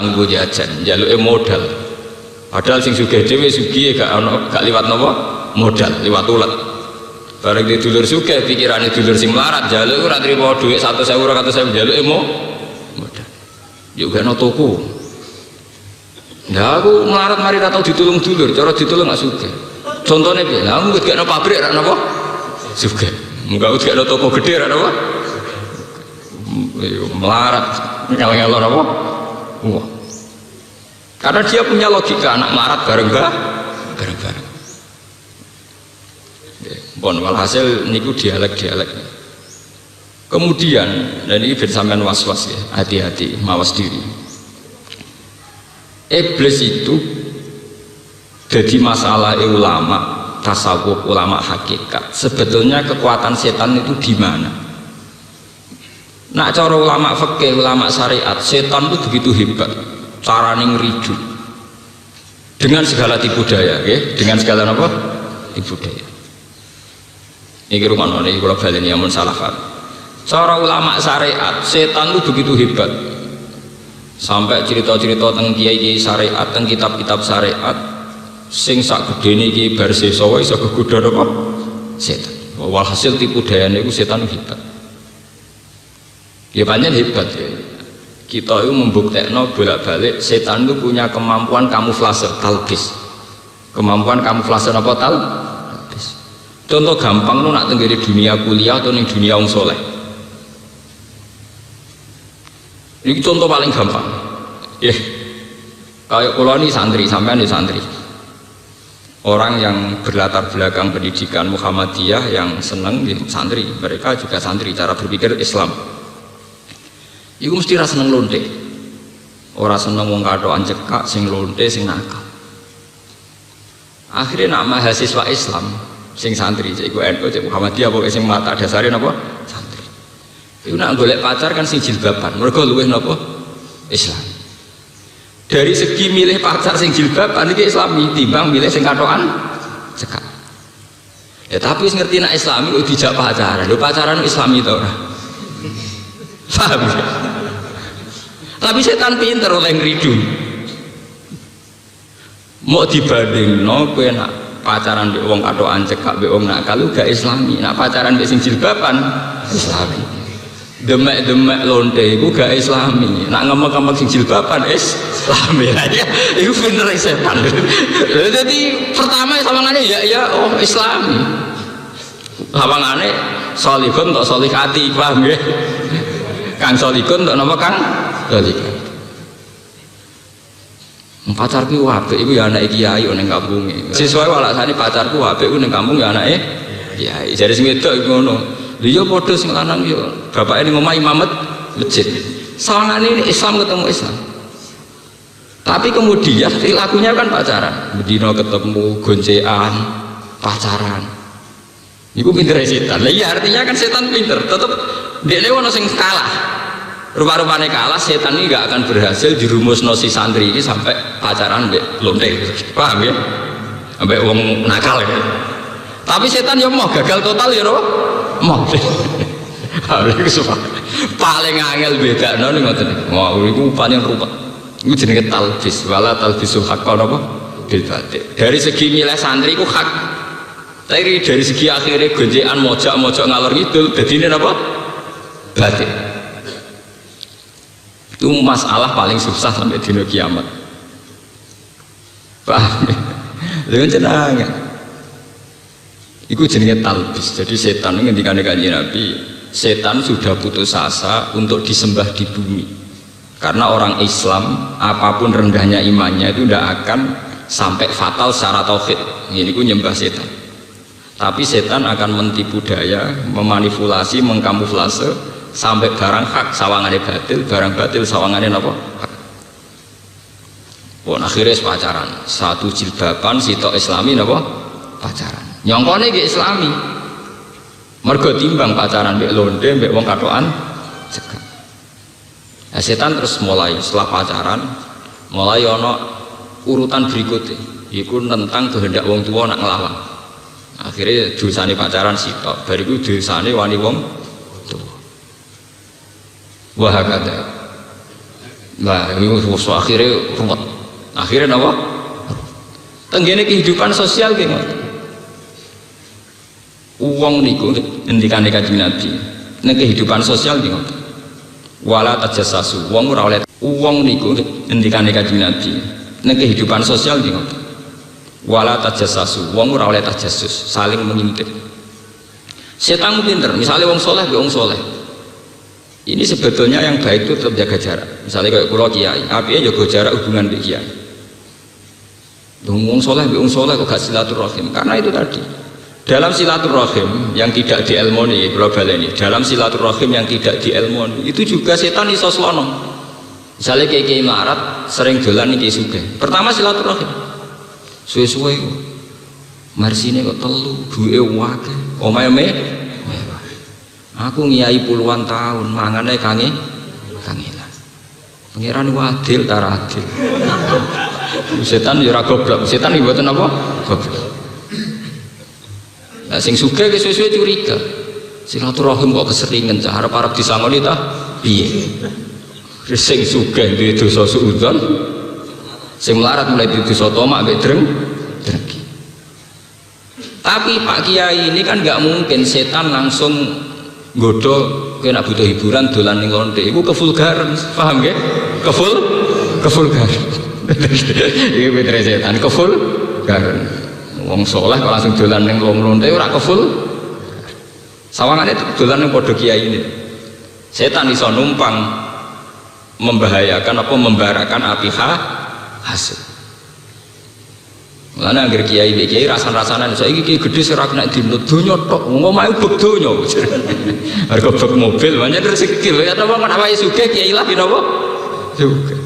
nggo jajan njaluke modal padahal sing sugih dhewe sugih gak liwat napa modal liwat ulet bareng di dulur sugih pikirane dulur sing melarat njaluk ora trimo dhuwit 100.000 200.000 njaluke modal yo gak ono tuku. Nah aku melarat mari ra tau ditulung dulur cara ditulung gak sugih contohnya piye lah aku gak ono pabrik ra napa sugih enggak gak ono toko gede ra napa melarat ngel-ngel apa wah karena dia punya logika anak melarat bareng-bareng bon walhasil niku dialek-dialek kemudian dan ini bersamaan was-was ya hati-hati mawas diri iblis itu jadi masalah ulama tasawuf ulama hakikat sebetulnya kekuatan setan itu di mana. Nak cara ulama fikih, ulama syariat, setan itu begitu hebat, carane ngridu. Dengan segala tipu daya, okay? Dengan segala apa? Tipu daya. Ini rumah ini kalau balen yang mensalahkan. Cara ulama syariat, setan itu begitu hebat. Sampai cerita-cerita tentang kiai-kiai syariat, tentang kitab-kitab syariat, sing sak gedene iki bar sesa wae iso kegodha apa? Setan. Walhasil tipu dayane iku setan hebat. Ya banyak hebat ya. Kita itu membuktikan bolak-balik setan itu punya kemampuan kamuflase talbis. Kemampuan kamuflase apa talbis. Contoh gampang lu nak tenggiri dunia kuliah atau ning dunia wong soleh. Ini contoh paling gampang. Ya. Kayak kula ini santri, sampean ini santri. Orang yang berlatar belakang pendidikan Muhammadiyah yang senang ya, santri, mereka juga santri cara berpikir Islam. Iku mesti ra seneng lonte. Ora seneng wong kathokan cekak sing lonte sing nakal. Akhirnya nak mahasiswa Islam sing santri iku NU cek Muhammadiyah pokoke sing mata dasare napa? Santri. Iku nak golek pacar kan sing jilbaban, mergo luwih napa? Islam. Dari segi milih pacar sing jilbaban iki Islami timbang milih sing kathokan cekak. Ya tapi wis ngerti nak Islami kok dijak pacaran. Lho pacaran Islami to ora? Paham ya? Tapi setan pinter oleh ngridu. Mau dibanding no kowe nak pacaran mbek wong kathokan cekak mbek wong nakal gak Islami. Nak pacaran mbek sing jilbaban Islami. Demek-demek lonte iku gak Islami. Nak ngemek-ngemek sing jilbaban Islami. Ya iku pinter setan. Jadi pertama sawangane ya oh Islami. Sawangane salihun tok salihati, paham ya? Kang solikun untuk nama kang solikun pacarku apik iku ya anak kiai nang kampunge siswa alasannya pacarku apik iku nang kampung ya anake kiai jare sing wedok iku ngono lho ya padha sing lanang ya bapake ning omah imam masjid sawangane Islam ketemu Islam tapi kemudian perilakunya kan pacaran bedino ketemu goncekan pacaran iku pinter setan lah iya artinya kan setan pinter tetep dia ono sing kalah rupa-rupanya kalah setan ini gak akan berhasil dirumusno si santri ini sampai pacaran mbek lonte paham ya sampai wong nakal ya tapi setan ya mau gagal total ya mau paling angel beda nih ngoten wah itu paling rupa itu jenenge talbis wala talbisul haqqa napa bil batil dari segi milih santri ku hak tapi dari segi akhirnya gonjekan mojok ngalor ngidul dadine napa batin itu masalah paling susah sampai dino kiamat paham ya? Dengan jenengan itu jenenge talbis jadi setan ngendikane kanjeng Nabi setan sudah putus asa untuk disembah di bumi karena orang Islam apapun rendahnya imannya itu tidak akan sampai fatal secara tauhid ini ku nyembah setan tapi setan akan mentipu daya memanipulasi mengkamuflase sampai barang hak sawangane batil barang batil sawangane apa hak pun akhirnya pacaran satu jilbaban sitok Islami apa pacaran nyongkone nggih Islami mergo timbang pacaran mbek londe mbek wong kathokan cekak nah, setan terus mulai setelah pacaran mulai ono urutan berikutnya iku tentang kehendak wong tua nak nglawan akhirnya dosane pacaran sitok bariku dosane wani wong wah kata Nah, ini akhirnya ruwet. Akhirnya apa? Tenggene kehidupan sosial ki ngoten. Wong niku ngendikane Kanjeng Nabi, ning kehidupan sosial ki ngoten. Wala tajassasu, wong ora oleh wong niku ngendikane Kanjeng Nabi, ning kehidupan sosial ki ngoten. Wala tajassasu, wong ora oleh tajassus, saling mengintip. Setan pinter, misalnya wong soleh be wong soleh. Ini sebetulnya yang baik itu tetap jaga jarak. Misalnya kayak kula kiai, apike jaga jarak hubungan mbek kiai. Wong soleh kok gak silaturahim, karena itu tadi dalam silaturahim yang tidak dielmoni global ini, dalam silaturahim yang tidak dielmoni itu juga setan iso slono. Misalnya kiai melarat sering dolan iki sugih, pertama silaturahim suwe-suwe marsine kok telu duwe akeh omahe mewah, aku ngiyai puluhan tahun mangane kangelan pangeran iku adil ta adil. Setan ya ora goblok, setan iki mboten apa? Goblok. Lah sing sugih suwe-suwe curiga. Silaturahim kok keseringan cah arep-arep disangoni ta? Piye? Sing sugih duwe dosa suudzon, sing melarat mulai duwe dosa tomak mbek drengki. Tapi Pak Kiai ini kan nggak mungkin setan langsung nggodho kena butuh hiburan dolan ning lonte. Iku kevulgaran, paham nggih? Kevulgaran. Iki pitre setan kevulgaran. Wong saleh kok langsung dolan ning lonte ora kevul. Sawangane dolan ning padha kiai ini. Setan iso numpang membahayakan apa membarakan api hasud. Mulane anggere kiai rasan-rasanan saiki iki gedhe sira kena dinut donya tok ngomahe bek donya. Harga bek mobil pancen rezeki ya apa kan awake sugih kiai lah napa? Sugih.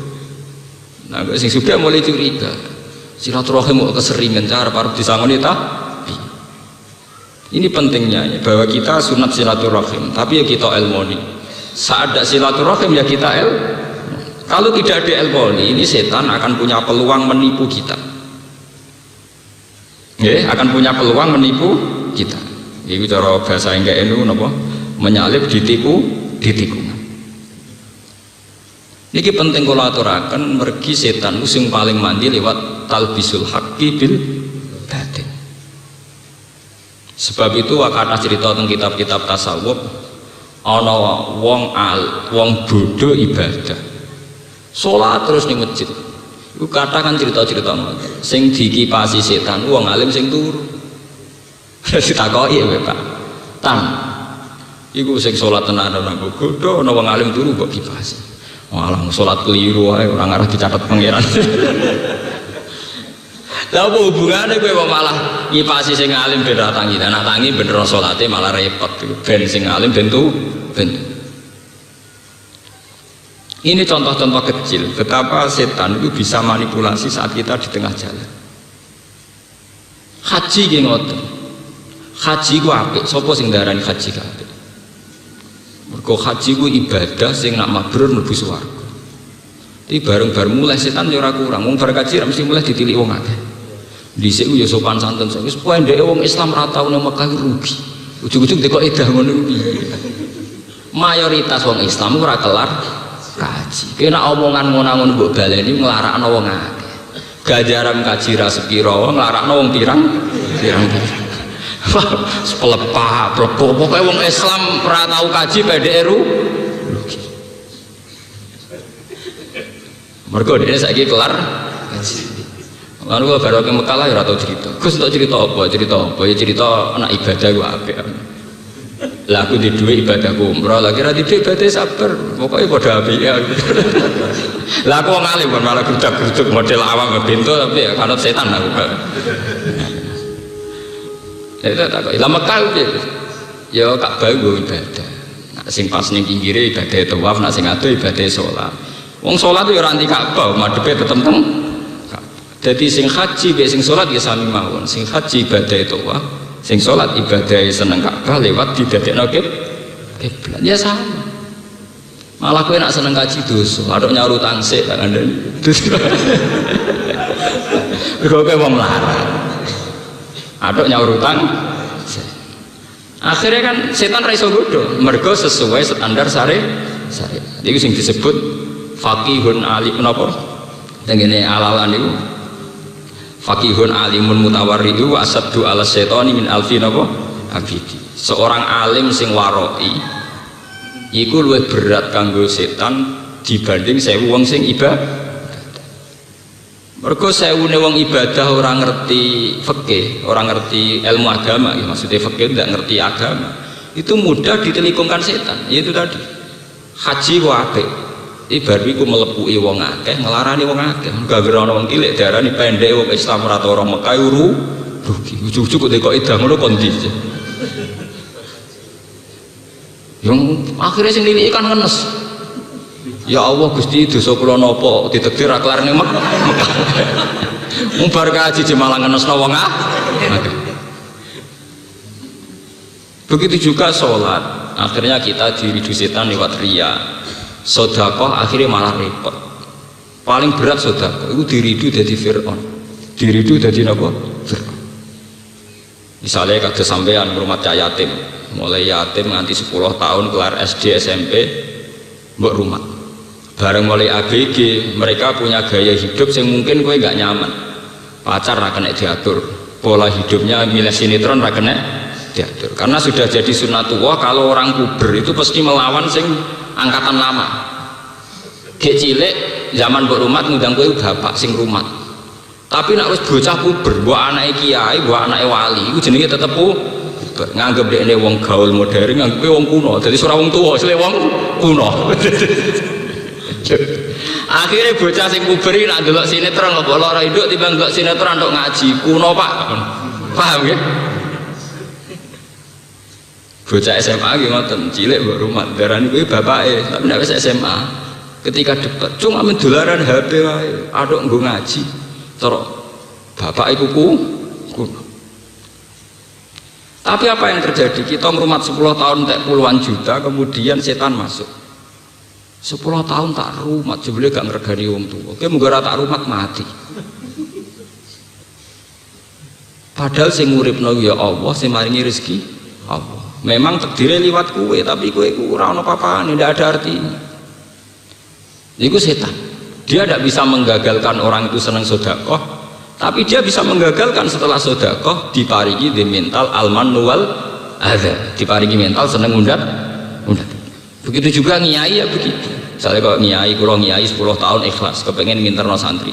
Nah, sing sugih mulai curiga. Silaturahim kok keseringan cara arep disangoni ta? Ini pentingnya ya, bahwa kita sunat silaturahim, tapi ya kita elmoni. Saat ada silaturahim ya kita kalau tidak ada elmoni, ini setan akan punya peluang menipu kita. Ya, akan punya peluang menipu kita. Ini cara bahasa enggak enu napa? Menyalip ditiku. Ini penting kalau aturakan mergi setan sing paling mandi lewat talbisul haqqi bil batin. Sebab itu kata cerita tentang kitab-kitab tasawuf ana wong bodoh ibadah. Salat terus ning masjid. Iku katakan cerita-cerita ngoten. Sing dikipasi setan wong alim sing turu. Ditakoki ya Pak. Tan. Iku sing salat tenan ana godho ana wong alim turu mbok kipasi. Malah sholat keliru ae ora ngarah dicatat pangeran. Lah apa hubungane kowe malah ngipasi sing alim ben ra tangi, nak tangi bener salate malah repot. Ben sing alim ben. Ini contoh-contoh kecil betapa setan itu bisa manipulasi saat kita di tengah jalan. Haji ki ngoten. Haji ku apik, sapa sing darani haji ku apik? Mergo haji ku ibadah sing nak mabrur mlebu swarga. Iki bareng-bareng mulai setan ya ora kurang. Wong bareng kaji mesti mulai ditilik wong akeh. Dhisik ku ya sopan santun saiki wis pendeke wong Islam ra tau nang Mekah rugi. Ujug-ujug dekok edah ngono piye. Mayoritas wong Islam ora kelar kaji. Kena omongan ngono-ngono mbok baleni nglarakno wong akeh. Ganjaran kaji ra sepira, nglarakno wong pirang. Pelepah, pokoknya wong Islam ora tau kaji pendeke rugi. Mergo dene saiki kelar kaji. Lalu baru ke Mekah lah ora tau cerita. Gus untuk cerita apa? Ya cerita anak ibadah ku apik. Lah aku di duwe ibadahku umroh, lagi ra di duwe ibadah sabar. Pokoke padha apike. Lah aku wong alim kon malah grudak-gruduk model awam bento tapi ya kanut setan aku. Ya tak kok. Lah Mekah piye? Ya Ka'bah go ibadah. Nek sing pas ning pinggire ibadah tawaf, nek sing ado ibadah salat. Wong salat ya ora anti Ka'bah, madhepe tetep teng. Jadi sing haji be sing salat ya sami mawon. Sing haji ibadah tawaf, sing salat ibadah seneng Ka'bah lewat didadekno kiblat. Ya sama. Malah kowe nek seneng kaji dosa, aduk nyaur utang sik tak kandhani. Kowe wong melarat. Aduk nyaur utang. Akhirnya kan setan ra iso godho, mergo sesuai standar syariat. Iku sing disebut faqihun alim napa tengene alalan niku faqihun alimun mutawarridu wa asaddu ala syaitani min alfi napa abidi. Seorang alim sing waroi iku luwih berat kanggo setan dibanding 1000 wong sing ibadah. Mergo 1000 wong ibadah orang ngerti fikih, orang ngerti ilmu agama, ya maksudnya fikih tidak ngerti agama, itu mudah ditelikungkan setan. Itu tadi haji wae ibarat iku melepuki wong akeh, ngelarani wong akeh. Gara-gara ana wong cilik darani pendek wong Islam ora tau orang Mekah rugi. Ujug-ujug kok edang ngono kondisi. Yang akhirnya sing niliki kan ngenes. Ya Allah Gusti dosa kula napa ditakdir ra kelar ning Mekah. Mubar kaji malah ngenesno wong Begitu juga sholat, akhirnya kita diridu setan lewat riya. Sedekah akhirnya malah repot. Paling berat sedekah itu diridu dadi Fir'aun. Diridu dadi napa? Fir'aun. Misalnya kados sampean ngrumat yatim, mulai yatim nganti 10 tahun kelar SD SMP mbok rumah. Bareng mulai ABG mereka punya gaya hidup yang mungkin kowe gak nyaman. Pacar ra kena diatur, pola hidupnya milih sinetron ra kena diatur. Karena sudah jadi sunatullah kalau orang puber itu pasti melawan sing angkatan lama. Gek cilik zaman mbok rumat ngundang kowe bapak sing rumat. Tapi nek wis bocah puber, mbok anake kiai, mbok anake wali, iku jenenge tetep puber. Nganggep dekne wong gaul modern, nganggep wong kuno. Dadi ora wong tuwa, sile wong kuno. Akhirnya bocah sing puber iki nak ndelok sinetron kok lara induk timbang ndelok sinetron tok ngaji kuno Pak. Paham nggih? Bocah SMA nggih ngoten, cilik mbok rumah darani kuwi bapake, tapi nek wis SMA ketika debat cuma mendolaran HP wae, aduk nggo ngaji. Terus bapak iku kuno. Tapi apa yang terjadi? Kita ngrumat 10 tahun entek puluhan juta, kemudian setan masuk. 10 tahun tak rumat, jebule gak ngregani wong tuwa. Oke, munggah tak rumat mati. Padahal sing nguripno ya Allah, sing maringi rezeki Allah. Memang takdirnya liwat kue, tapi kue ora ono apa-apane, ndak ada artinya. Iku setan. Dia tidak bisa menggagalkan orang itu senang sedekah, tapi dia bisa menggagalkan setelah sedekah diparingi di mental alman wal adza, diparingi mental seneng undat. Begitu juga ngiyai ya begitu. Misalnya kalau ngiyai, kurang ngiyai 10 tahun ikhlas, kepengen nginterno santri.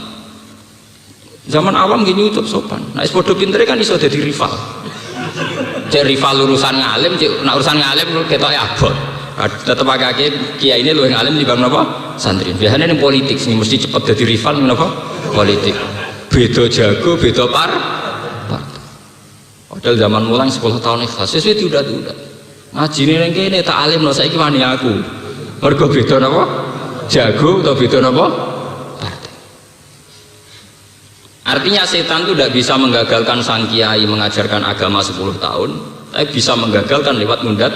Zaman awam gini ucap sopan. Nah, sepodo pintere kan iso jadi rival. Cek rival urusan ngalim, cek nak urusan ngalim ketok ya abot. Tetep akeh kiai ini luwih ngalim dibanding napa? Santri. Biasanya ini politik sing mesti cepet jadi rival napa? Politik. Beda jago, beda Padahal zaman mulang 10 tahun ikhlas, sesuai tidak. Ngajine ning kene tak alim lho saiki wani aku. Mergo beda napa? Jago atau beda napa? Partai. Artinya setan itu tidak bisa menggagalkan sang kiai mengajarkan agama 10 tahun, tapi bisa menggagalkan lewat mundat.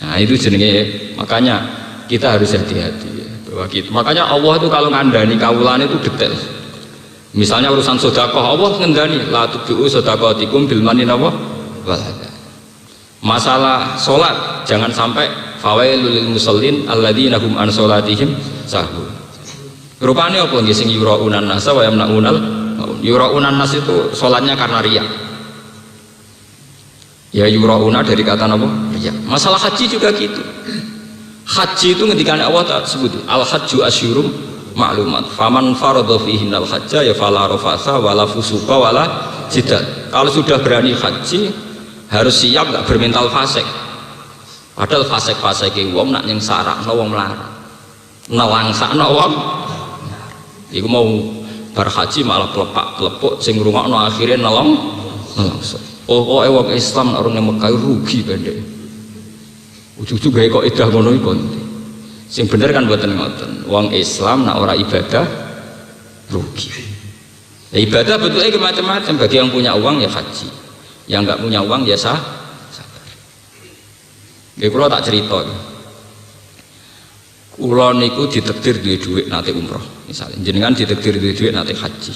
Nah, itu jenenge, makanya kita harus hati-hati ya, bahwa gitu. Makanya Allah itu kalau ngandani kawulan itu detail. Misalnya urusan sedekah, Allah ngendani la tubiu sedaqatikum bil manni wal adza. Masalah sholat jangan sampai fawailul lil musallin alladzina hum an sholatihim sahun. Rupane apa nggih sing yuraunan nas wa yamnaunal yuraunan nas itu sholatnya karena riya. Ya yurauna dari kata apa? Riya. Masalah haji juga gitu. Haji itu ketika Allah tak sebut al hajju asyurum maklumat. Faman faradha fihi al hajja ya fala rafasa wala fusuqa wala jidal. Kalau sudah berani haji harus siap gak bermental fasik. Padahal fasik-fasik wong nak nyeng sarakno wong melarat. Nelangsakno wong. Iku mau bar haji malah klepak-klepuk sing ngrungokno akhire nelongso. Oh wong Islam nak orang Mekah rugi pendek. Ujug-ujug gawe kok edah ngono iku. Sing bener kan mboten ngoten. Wong Islam nak ora ibadah rugi. Ya, ibadah bentuknya macam-macam. Bagi yang punya uang ya haji, yang nggak punya uang ya sabar. Nggih kula tak cerita. Kula niku ditakdir duwe dhuwit nate umroh, misalnya jenengan ditakdir duwe dhuwit nate haji.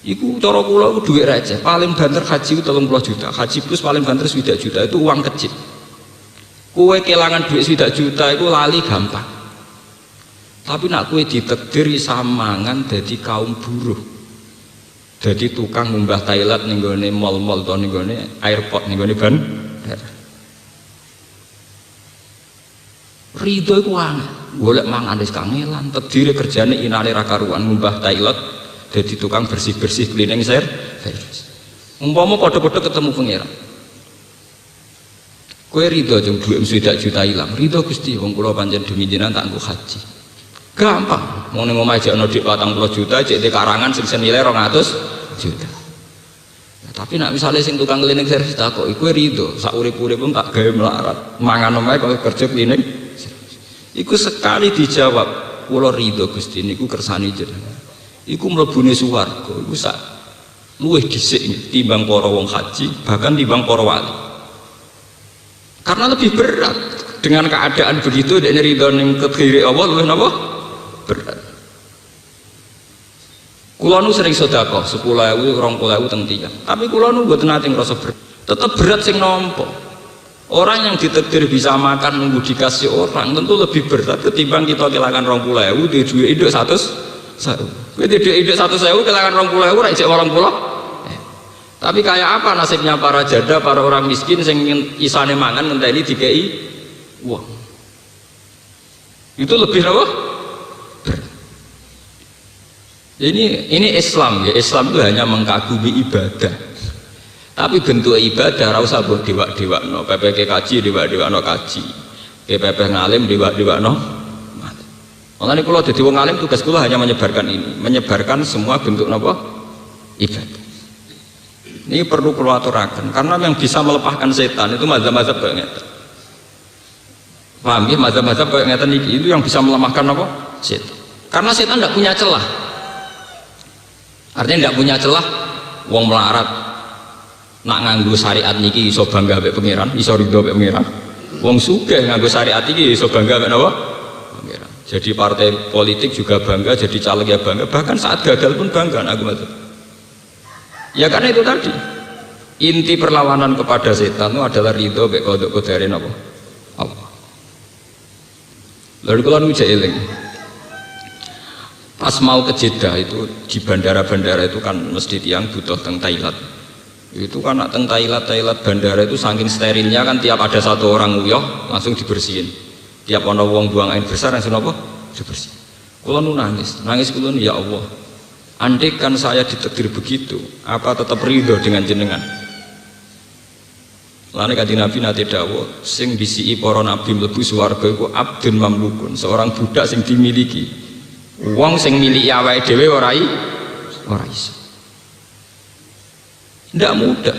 Iku cara kula iku dhuwit receh, paling banter haji 30 juta, haji plus paling banter 1 juta, itu uang kecil. Kowe kelangan duit 1 juta itu lali gampang. Tapi nak kowe ditakdir samangan dadi kaum buruh. Dadi tukang ngumbah toilet ning gone mall-mall to ning gone airport ning gone bandara. Ridho iku angel. Golek mangan wis kangelan, takdire kerjane inane ra karuan ngumbah toilet dadi tukang bersih-bersih cleaning service. Umpama padha-padha ketemu pangeran. Kowe ridho jeng duit 1 juta ilang. Ridho Gusti, wong kula pancen demi jenengan tak nggo haji. Gampang. Mau ning omah jek ana dhuwit 40 juta, jek di karangan sing senilai 200 juta. Ya, tapi nak misalnya sing tukang cleaning service takok, kowe ridho sak urip-urip pun tak gawe melarat. Mangan omahe kok kerja cleaning. Iku sekali dijawab, kula ridho Gusti niku kersane jenengan. Iku mlebune swarga. Iku sak luwih dhisik timbang para wong haji, bahkan timbang para wali. Karena lebih berat dengan keadaan begitu dekne ridho ning kediri Allah luwih napa? Berat. Kula nu sering sedekah 10.000, 20.000 teng tiyang. Tapi kula nu mboten nate ngrasa berat. Tetep berat sing nampa. Orang yang ditakdir bisa makan nunggu dikasih orang tentu lebih berat ketimbang kita kehilangan 20.000 di duit induk 100.000. Kowe di duit induk 100.000 kehilangan 20.000 ra isih 80. Tapi kayak apa nasibnya para janda, para orang miskin sing isane mangan ngenteni dikei uang. Itu lebih apa? Ini Islam ya. Islam itu hanya mengkagumi ibadah. Tapi bentuk ibadah ora usah mbok dewak-dewakno. PPK kaji dewak-dewakno kaji. PPP ngalim dewak-dewakno. Makanya kula dadi wong alim tugas kula hanya menyebarkan ini, menyebarkan semua bentuk napa? Ibadah. Ini perlu kula aturaken karena yang bisa melepaskan setan itu mazhab-mazhab kayak ngeten. Paham ya, mazhab-mazhab kayak ngeten iki itu yang bisa melemahkan apa? Setan. Karena setan tidak punya celah. Artinya tidak punya celah wong melarat nak nganggo syariat niki iso bangga mbek pangeran, iso ridho mbek pangeran. Wong sugih nganggo syariat iki iso bangga mbek napa? Pangeran. Jadi partai politik juga bangga, jadi caleg ya bangga, bahkan saat gagal pun bangga aku mazhab. Ya karena itu tadi inti perlawanan kepada setan itu adalah ridho mbek qadar apa? Allah. Lalu kalau nu eling pas mau ke Jeddah itu di bandara-bandara itu kan mesti tiang butuh teng toilet. Itu kan teng toilet bandara itu saking sterilnya kan tiap ada satu orang uyah langsung dibersihin. Tiap ana wong buang air besar langsung apa? Dibersihin. Kula nu nangis kula ya Allah. Andai kan saya ditakdir begitu, apa tetap ridho dengan jenengan? Lalu kanjeng Nabi nate dawuh, sing disiki para nabi mlebu swarga iku abdun mamlukun, seorang budak sing dimiliki. Wong sing miliki awake dhewe ora iso. Ndak mudah.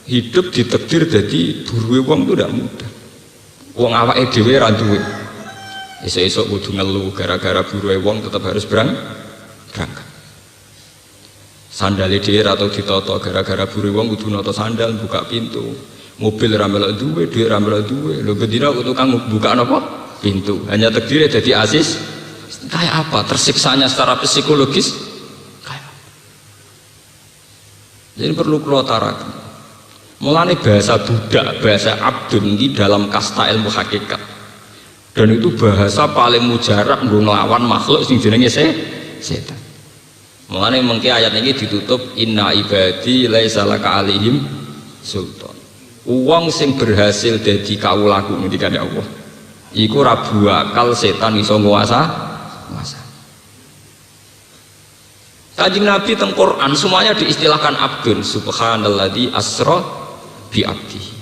Hidup ditakdir dadi buruhe wong itu ndak mudah. Wong awake dhewe ra duwe. Esuk-esuk kudu ngeluh gara-gara buruhe wong tetap harus berangkat. Sandal dhewe atau ditoto gara-gara buru wong kudu nata sandal buka pintu. Mobil ra melok duwe, dhuwit ra melok duwe. Lho gendina tukang buka napa? Pintu. Hanya takdire dadi asis. Kayak apa? Tersiksanya secara psikologis kayak apa? Jadi perlu kula taraken. Mulane bahasa budak, bahasa abdun ini dalam kasta ilmu hakikat. Dan itu bahasa paling mujarab nggo nglawan makhluk sing jenenge setan. Mulane mengki ayat ini ditutup inna ibadi laisa laka alaihim sultan. Wong sing berhasil dadi kawulaku ngendikane Allah. Iku ra bakal setan iso nguasa. Kanjeng Nabi teng Quran semuanya diistilahkan abdun, subhanalladzi asra bi abdihi.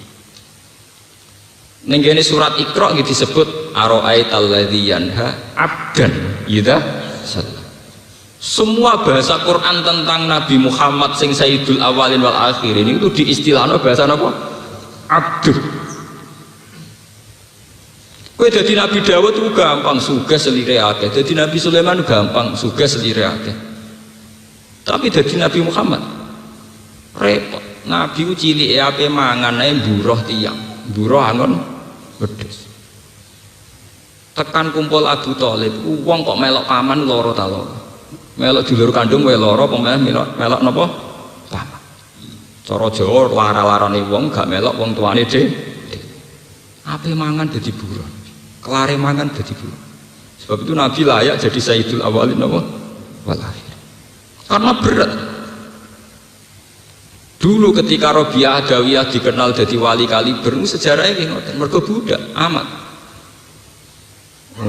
Ning kene surat Iqra iki disebut ara'aital ladzi yanha abdan idza shalla. Semua bahasa Quran tentang Nabi Muhammad sing Sayyidul Awalin wal Akhirin itu diistilahno bahasa apa? Abdul. Kowe dadi Nabi Dawud itu gampang sugih selire akeh. Dadi Nabi Sulaiman gampang sugih selire akeh. Tapi dadi Nabi Muhammad repot. Nabi ku cilike ape mangan ae mburuh tiyang. Mburuh angon wedhus. Tekan kumpul Abu Thalib, wong kok melok paman lara ta lara. Melok dulur kandung wae lara apa melok napa? Paman. Cara Jawa lara-larane wong gak melok wong tuane dhewe. Ape mangan dadi buron, kelare mangan dadi buron. Sebab itu Nabi layak jadi Sayyidul Awwalin wal Akhirin. Karena berat. Dulu ketika Rabi'ah Adawiyah dikenal jadi wali Kaliber, sejarahnya kayak ngoten, mergo budak amat.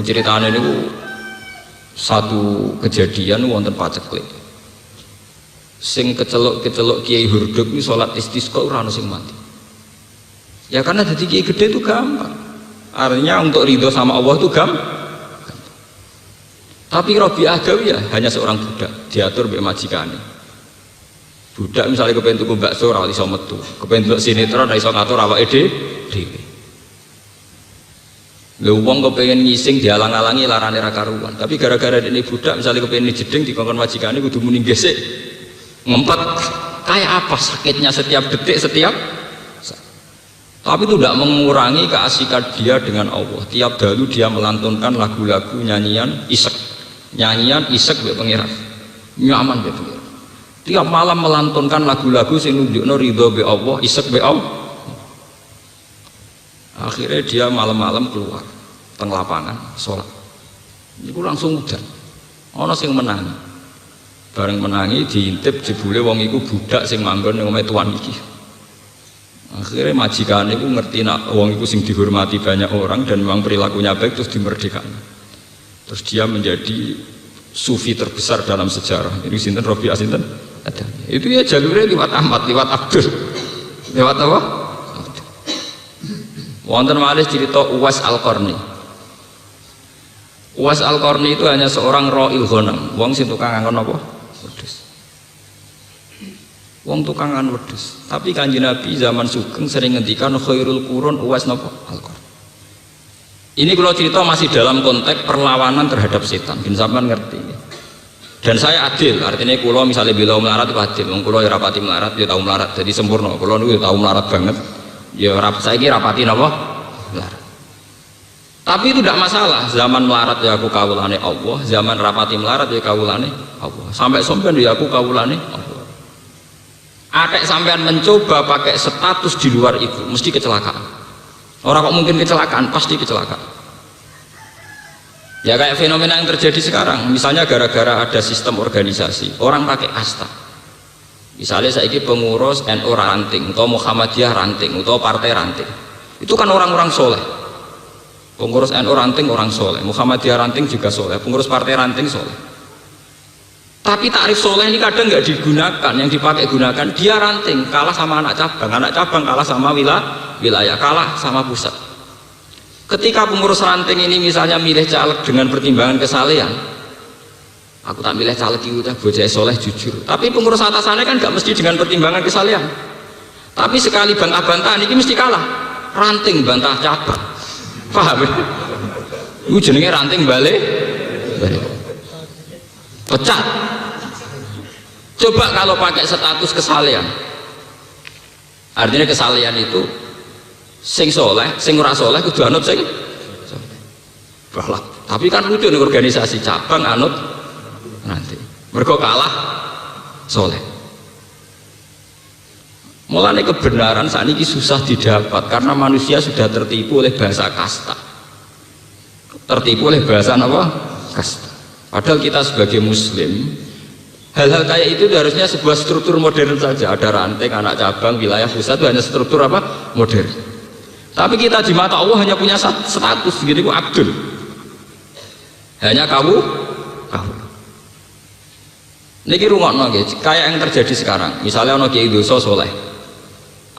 Ceritanya ini satu kejadian wonten paceklik. Sing kecelok Kiai Hurduk ini sholat istisqa ora ono sing mati. Ya karena jadi kiai gede itu gampang. Artinya untuk ridho sama Allah itu gampang. Tapi Rabi'ah Adawiyah hanya seorang budak, diatur mbek majikane. Budak misalnya kepengen tuku bakso ora iso metu, kepengen delok sinetron ora iso ngatur awake dhewe. Lha wong kepengen ngising dialang-alangi larane ra karuan. Tapi gara-gara dene budak misalnya kepengen jeding dikongkon majikane kudu muni gesek. Ngempet kayak apa sakitnya setiap detik setiap saat. Tapi itu tidak mengurangi keasikan dia dengan Allah. Tiap dalu dia melantunkan lagu-lagu nyanyian isek mbek pangeran. Nyaman mbek pangeran. Tiap malam melantunkan lagu-lagu sing nunjukno ridho mbek Allah, isek mbek Allah. Akhirnya dia malam-malam keluar teng lapangan sholat. Iku langsung udan. Ana sing menangi. Bareng menangi diintip jebule wong iku budak sing manggon ning omahe tuan iki. Akhirnya majikan itu ngerti nak wong itu sing dihormati banyak orang dan memang perilakunya baik, terus dimerdekakan. Terus dia menjadi sufi terbesar dalam sejarah. Ini sinten Rabi'ah sinten? Ada. Itu ya jalurnya lewat Ahmad, lewat Abdul. Lewat apa? Abdul. Wonten malih cerita Uwais Al-Qarni. Uwais Al-Qarni itu hanya seorang ra'il ghanam, wong sing tukang ngangkon apa? Wedhus. Wong tukangan wedhus. Tapi Kanjeng Nabi zaman sugeng sering ngendikan khairul qurun Uwais napa? Al-Qarni. Ini kalau cerita masih dalam konteks perlawanan terhadap setan, bin sampean ngerti. Dan saya adil, artinya kalau misalnya bila melarat itu adil, kalau ya rapati melarat, ya tahu melarat, jadi sempurna. Kalau itu tahu melarat banget, ya saya kira rapati apa? Melarat. Tapi itu tidak masalah, zaman melarat ya aku kawulane Allah, zaman rapati melarat ya kawulane Allah. Sampai sampean ya aku kawulane Allah. Atek sampean mencoba pakai status di luar itu, mesti kecelakaan. Orang kok mungkin kecelakaan, pasti kecelakaan. Ya kayak fenomena yang terjadi sekarang, misalnya gara-gara ada sistem organisasi, orang pakai kasta. Misalnya saya ini pengurus NU ranting, atau Muhammadiyah ranting, atau partai ranting. Itu kan orang-orang soleh. Pengurus NU ranting orang soleh, Muhammadiyah ranting juga soleh, pengurus partai ranting soleh. Tapi takrif soleh ini kadang nggak digunakan, yang dipakai gunakan dia ranting, kalah sama anak cabang kalah sama wilayah, kalah sama pusat. Ketika pengurus ranting ini misalnya milih caleg dengan pertimbangan kesalehan, aku tak milih caleg itu bocah soleh jujur. Tapi pengurus atasannya kan nggak mesti dengan pertimbangan kesalehan. Tapi sekali bantah-bantahan ini mesti kalah. Ranting bantah cabang, paham? Itu jenenge ranting balik. Pecat. Coba kalau pakai status kesalehan, artinya kesalehan itu sing soleh, sing ora soleh kudu anut sing soleh. Tapi kan lucu nih organisasi cabang anut nanti mereka kalah soleh. Mulane kebenaran saat ini susah didapat karena manusia sudah tertipu oleh bahasa kasta, tertipu oleh bahasa apa? Kasta. Padahal kita sebagai muslim, hal-hal kayak itu harusnya sebuah struktur modern saja. Ada ranting, anak cabang, wilayah pusat itu hanya struktur apa? Modern. Tapi kita di mata Allah hanya punya status gitu, Abdul. Hanya kamu. Niki rungokno nggih, kayak yang terjadi sekarang. Misalnya ono kiai dosa soleh,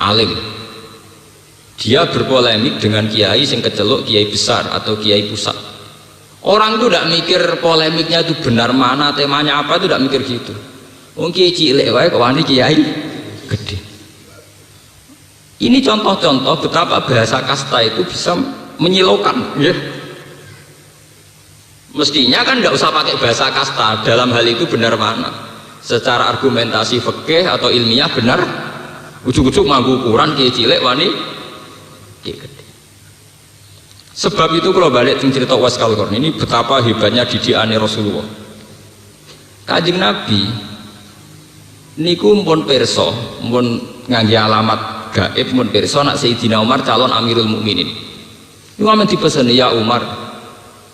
alim. Dia berpolemik dengan kiai sing keceluk kiai besar atau kiai pusat. Orang itu tidak mikir polemiknya itu benar mana, temanya apa, itu tidak mikir gitu. Wong kiai cilik wae kok wani kiai gede. Ini contoh-contoh betapa bahasa kasta itu bisa menyilaukan, ya. Mestinya kan nggak usah pakai bahasa kasta dalam hal itu benar mana. Secara argumentasi fikih atau ilmiah benar. Ujuk-ujuk nganggo ukuran kiai cilik wani kiai gede. Sebab itu kalau balik cerita Uwais Al-Qarni ini betapa hebatnya didikane Rasulullah. Kanjeng Nabi niku pun pirsa, pun ngangge alamat gaib mun pirsa nak Sayyidina Umar calon Amirul Mukminin. Iku amen dipeseni ya Umar.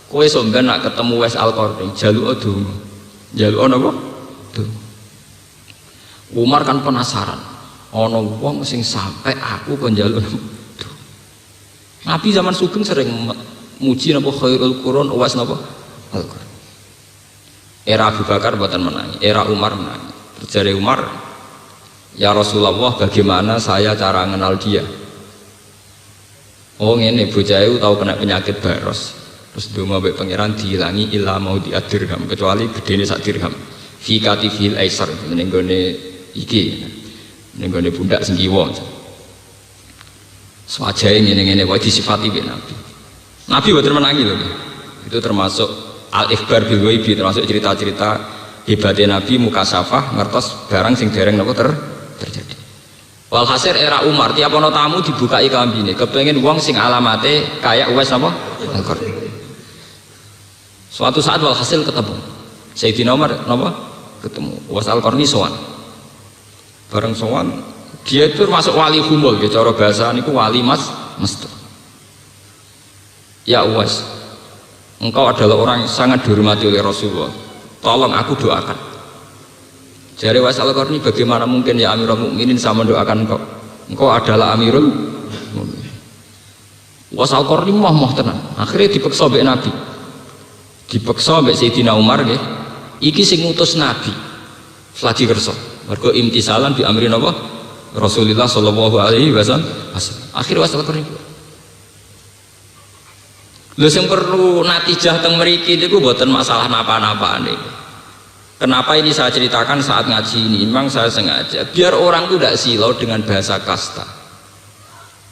Kowe sampeyan nak ketemu Uwais Al-Qarni, jaluk donga. Jaluk napa? Donga. Umar kan penasaran. Ana wong sing sampai aku kon njaluk. Nabi zaman sugeng sering muji napa khairul qurun Uwais napa? Al-Qarni. Era Abu Bakar buatan menangi, era Umar menangi. Terjadi Umar, ya Rasulullah bagaimana saya cara mengenal dia? Oh ini bocah itu tahu kena penyakit baros. Terus donga mbek pangeran dihilangi illa mau diadirham kecuali gedene sak dirham. Fi katifil aisar ning gone iki. Ning gone pundak sing kiwa. Swajahe ngene-ngene wae disifati mbek Nabi. Nabi mboten menangi lho. Itu termasuk al-ikhbar bil ghaibi, termasuk cerita-cerita hebatnya Nabi mukasafah ngertos barang sing dereng napa terjadi. Walhasil era Umar tiap ana tamu dibukai kambine, kepengin wong sing alamate kayak Uwais napa? Al-Qarni. Suatu saat walhasil ketemu Sayyidina Umar napa? Ketemu Uwais Al-Qarni sowan. Bareng sowan dia itu masuk wali humul, cara bahasa niku wali mesti. Ya Uwais, engkau adalah orang yang sangat dihormati oleh Rasulullah. Tolong aku doakan. Jari Uwais Al-Qarni, bagaimana mungkin ya Amirul Mukminin sama mendoakan engkau? Engkau adalah Amirul Mukminin. Uwais Al-Qarni moh tenan. Akhirnya dipeksa mbek Nabi. Dipeksa mbek Sayyidina Umar nggih. Iki sing ngutus Nabi. Selagi kersa. Mergo imtisalan bi amrin apa? Rasulullah sallallahu alaihi wasallam. Akhirnya Uwais Al-Qarni. Lha sing perlu natijah teng mriki niku mboten masalah napa-napane. Kenapa ini saya ceritakan saat ngaji ini? Memang saya sengaja biar orang itu tidak silau dengan bahasa kasta.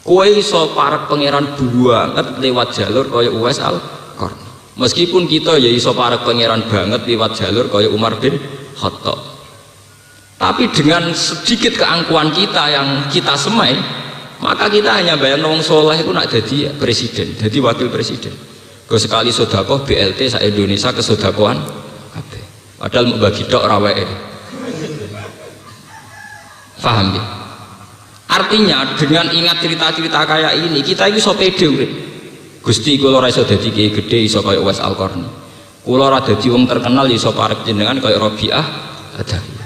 Kowe iso parek pangeran banget lewat jalur kaya Uwais Al-Qarni. Meskipun kita ya iso parek pangeran banget lewat jalur kaya Umar bin Khattab. Tapi dengan sedikit keangkuhan kita yang kita semai, maka kita hanya bayang wong soleh itu nak jadi presiden, jadi wakil presiden. Kau sekali sodakoh BLT sa Indonesia kesodakohan, padahal mau bagi dok rawe. Paham ya? Artinya dengan ingat cerita-cerita kayak ini kita itu so pede. Gusti kula ora iso dadi kiai gedhe iso kaya Uwais Al-Qarni. Kula ora dadi wong terkenal iso parek jenengan kaya Rabi'ah Adawiyah.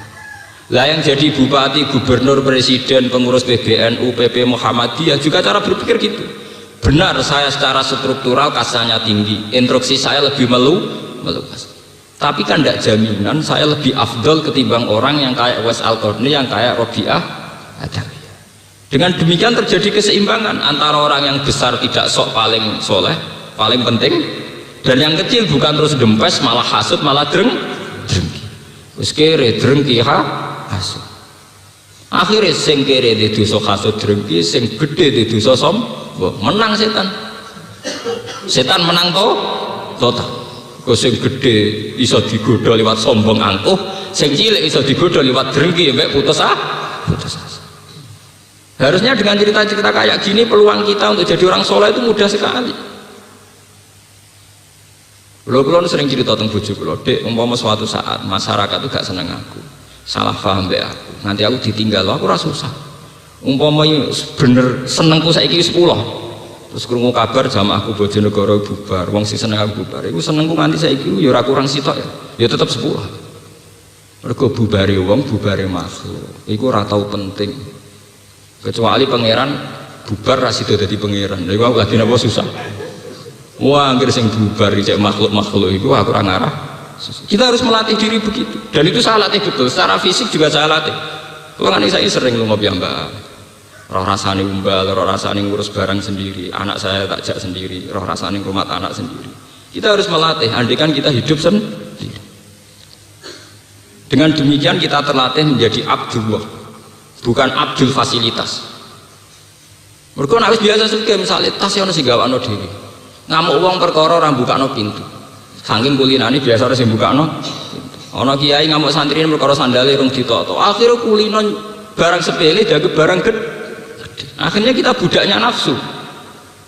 Lah yang jadi bupati, gubernur, presiden, pengurus PBNU, PP Muhammadiyah juga cara berpikir gitu. Benar saya secara struktural kasanya tinggi, instruksi saya lebih meluas. Tapi kan tidak jaminan saya lebih afdol ketimbang orang yang kayak Uwais Al-Qarni, yang kayak Rabi'ah Adawiyah. Dengan demikian terjadi keseimbangan antara orang yang besar tidak sok paling soleh, paling penting, dan yang kecil bukan terus dempes, malah hasut, malah drengki. Wis kere drengki hasut. Akhirnya sing kere di dosa hasut drengki, sing gede di dosa sombong. Menang setan. Setan menang total. Kok sing gede iso digoda lewat sombong angkuh, sing cilik iso digoda lewat drengki mbek putus asa. Harusnya dengan cerita-cerita kayak gini peluang kita untuk jadi orang soleh itu mudah sekali. Kulo sering cerita tentang bojo kulo, Dek, umpama suatu saat masyarakat itu gak seneng aku, salah paham mbek aku, nanti aku ditinggal, aku ora susah. Umpama bener senengku saiki 10, terus krungu kabar jamaahku Bojonegoro bubar, wong sing seneng aku bubar, iku senengku nganti saiki ya ora kurang sitok ya tetep 10. Mergo bubare wong, bubare makhluk, iku ora tau penting. Kecuali pangeran bubar ra sida dadi pangeran. Lha iku lagi napa susah. Wah, anggere sing bubar cek makhluk-makhluk iku aku ora ngarah. Kita harus melatih diri begitu. Dan itu saya latih betul. Secara fisik juga saya latih. Kuwi saya sering lunga piyambak. Roh rasane umbal, roh rasane ngurus barang sendiri. Anak saya tak jak sendiri, roh rasane ngrumat anak sendiri. Kita harus melatih, andikan kita hidup sendiri. Dengan demikian kita terlatih menjadi Abdullah, bukan Abdul fasilitas. Mereka harus biasa suka misalnya tas yang nasi gawano diri, ngamuk uang perkara orang buka no pintu, saking kulinani biasa harus buka no. Ono kiai ngamuk santri ini perkara sandale rung ditoto, akhirnya kulinan barang sepele dagu barang gede. Akhirnya kita budaknya nafsu,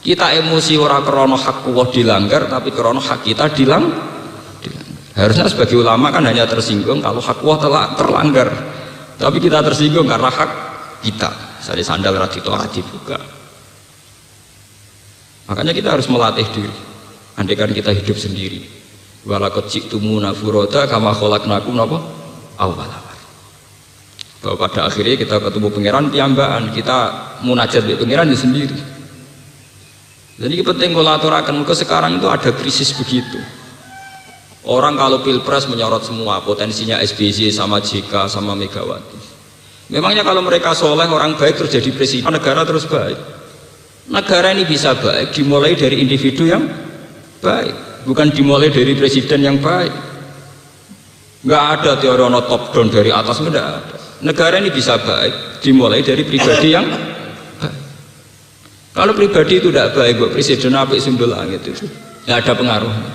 kita emosi orang krono hak Allah dilanggar, tapi krono hak kita dilanggar. Harusnya sebagai ulama kan hanya tersinggung kalau hak Allah telah terlanggar. Tapi kita tersinggung karena hak kita. Misalnya sandal radito dibuka. Makanya kita harus melatih diri. Andai kan kita hidup sendiri, walaqad ji'tumuna furada kama khalaqnakum napa awwala. Bahwa pada akhirnya kita ketemu pangeran piyambakan, kita munajat dengan pangeran di sendiri. Jadi penting kalau aturakan, ke sekarang itu ada krisis begitu. Orang kalau pilpres menyorot semua, potensinya SBY sama JK sama Megawati. Memangnya kalau mereka soleh, orang baik terus jadi presiden, negara terus baik. Negara ini bisa baik dimulai dari individu yang baik, bukan dimulai dari presiden yang baik. Nggak ada teori ono top down dari atas, nggak ada. Negara ini bisa baik dimulai dari pribadi yang baik. Kalau pribadi itu tidak baik, buat presiden apik simbol langit itu nggak ada pengaruhnya.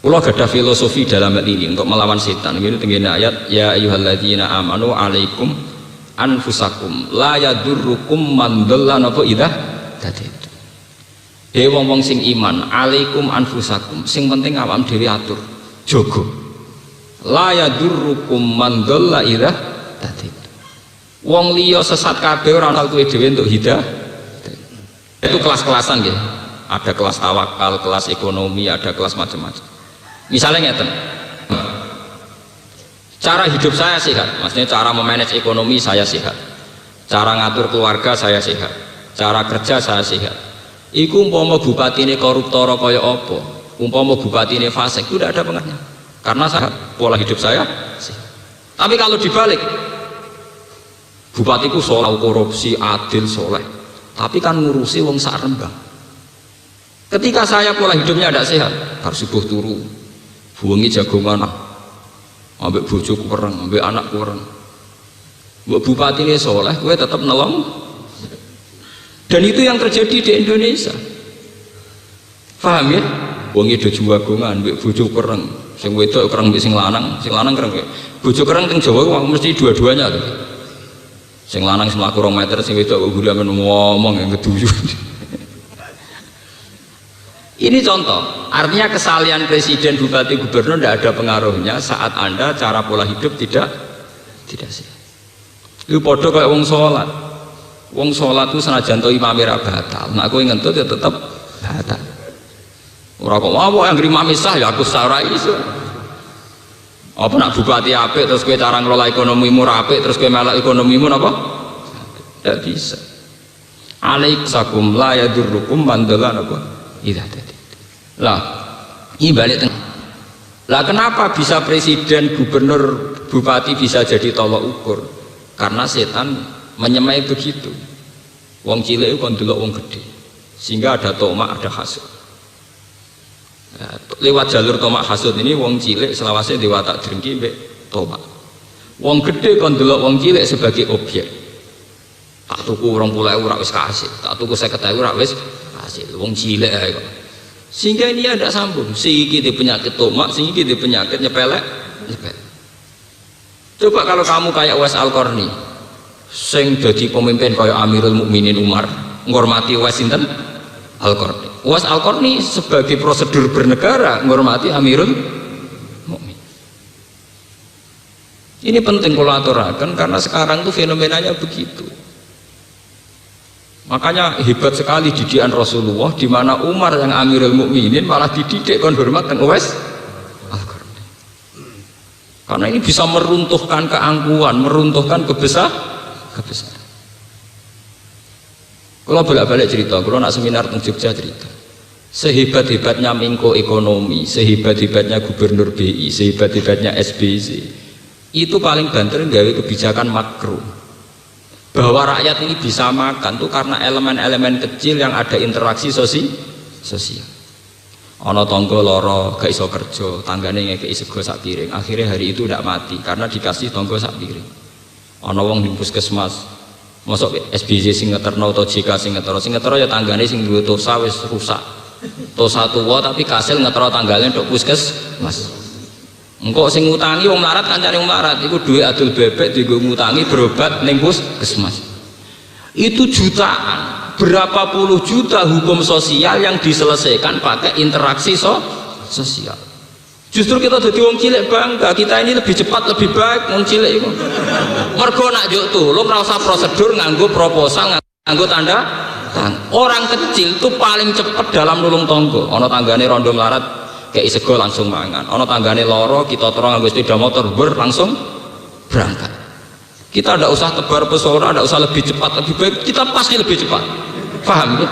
Allah gak ada filosofi dalam hal ini untuk melawan setan. Gitu tinggi ayat ya ayyuhalladzina amanu alaikum anfusakum la yadurrukum man dhalla napa idza tadaitu. Wong-wong sing iman alaikum anfusakum, sing penting awam dhewe atur jaga. La yadurrukum man dhalla idza tadaitu. Wong liya sesat kabeh ora ana kowe dhewe untuk hidayah. Itu kelas-kelasan nggih. Ada kelas tawakal, kelas ekonomi, ada kelas macam-macam. Misalnya ngeten, cara hidup saya sehat, maksudnya cara memanage ekonomi saya sehat, cara ngatur keluarga saya sehat, cara kerja saya sehat. Iku umpama bupati ini koruptor kaya apa, umpama bupati ini fasik, itu tidak ada pengaruhnya, karena saya pola hidup saya sehat. Tapi kalau dibalik, bupatiku soleh, korupsi, adil, soleh, tapi kan ngurusi wong sak Rembang. Ketika saya pola hidupnya tidak sehat, harus subuh turu, buangi jagongan, ambek bojo kurang, ambek anak kurang. Mbok bupati ini soleh, gue tetap nolong. Dan itu yang terjadi di Indonesia. Paham ya? Buangi do jagongan, ambek bojo kurang. Sing wedok kurang, ambek sing lanang kurang. Bojo kurang teng Jawa mesti dua-duanya tuh. Sing lanang semlaku 2 meter, sing wedok kok gula ngomong yang keduyu. Ini contoh, artinya kesalahan presiden, bupati, gubernur tidak ada pengaruhnya saat Anda cara pola hidup tidak sehat. Itu podo kayak wong sholat. Wong sholat itu senajan to imame ra batal. Nah aku ngentut ya tetap batal. Ora kok apa yang imame sah ya aku sah ora iso. Apa nak bupati apik terus kowe cara ngelola ekonomimu ra apik terus kowe melok ekonomimu napa? Tidak bisa. Alaikum la yadurrukum man dhalla napa? Idza tadi. Lah, ini balik tengah. Lah kenapa bisa presiden, gubernur, bupati bisa jadi tolok ukur? Karena setan menyemai begitu. Wong cilik kon delok wong gede. Sehingga ada tomak, ada hasud. Ya, lewat jalur tomak hasud ini wong cilik selawase diwatak drengki mbek tomak. Wong gede kon delok wong cilik sebagai objek. Tak tuku 20.000 ora wis kasih, tak tuku 50.000 ora wis kasih. Wong cilik ae kok. Sehingga ini ada sambung, sing iki di penyakit tomak, sing iki di penyakit nyepelek. Coba kalau kamu kayak Uwais Al-Qarni, sing jadi pemimpin kayak Amirul Mukminin Umar, menghormati Uwais sinten Al-Qarni. Uwais Al-Qarni sebagai prosedur bernegara menghormati Amirul Mukmin. Ini penting kalau aturakan karena sekarang tuh fenomenanya begitu. Makanya hebat sekali didikan Rasulullah, di mana Umar yang Amirul Mukminin malah dididik kon hormat teng Uwais Al-Qarni. Karena ini bisa meruntuhkan keangkuhan, meruntuhkan kebesaran. Kalau bolak-balik cerita, kalau nak seminar teng Jogja cerita, sehebat-hebatnya Menko Ekonomi, sehebat-hebatnya Gubernur BI, sehebat-hebatnya SBY, itu paling banter nggawe kebijakan makro. Bahwa rakyat ini bisa makan tuh karena elemen-elemen kecil yang ada interaksi sosial. Ana tangga lara gak iso kerja, tanggane ngekeki sego sak piring, akhirnya hari itu tidak mati karena dikasih tangga sak piring. Ana wong di puskesmas, mosok SBY sing ngeterno atau JK sing ngetero ya tanggane sing duwe tosa wis rusak. Tosa tuwa tapi kasil ngetero tanggane tok puskesmas. Engkau sing ngutangi wong melarat kancane wong melarat iku duwe adul bebek dienggo ngutangi berobat ning puskesmas. Itu jutaan, berapa puluh juta hukum sosial yang diselesaikan pakai interaksi sosial. Justru kita jadi wong cilik bangga, kita ini lebih cepat lebih baik wong cilik iku. Mergo nak njuk tulung ora usah prosedur nganggo proposal nganggo tanda Orang kecil itu paling cepat dalam nulung tonggo. Ono tanggane rondo melarat kayak sego langsung mangan. Ono tanggane loro kita terus nganggo sepeda motor langsung berangkat. Kita tidak usah tebar pesona, tidak usah lebih cepat, lebih baik kita pasti lebih cepat. Paham ya?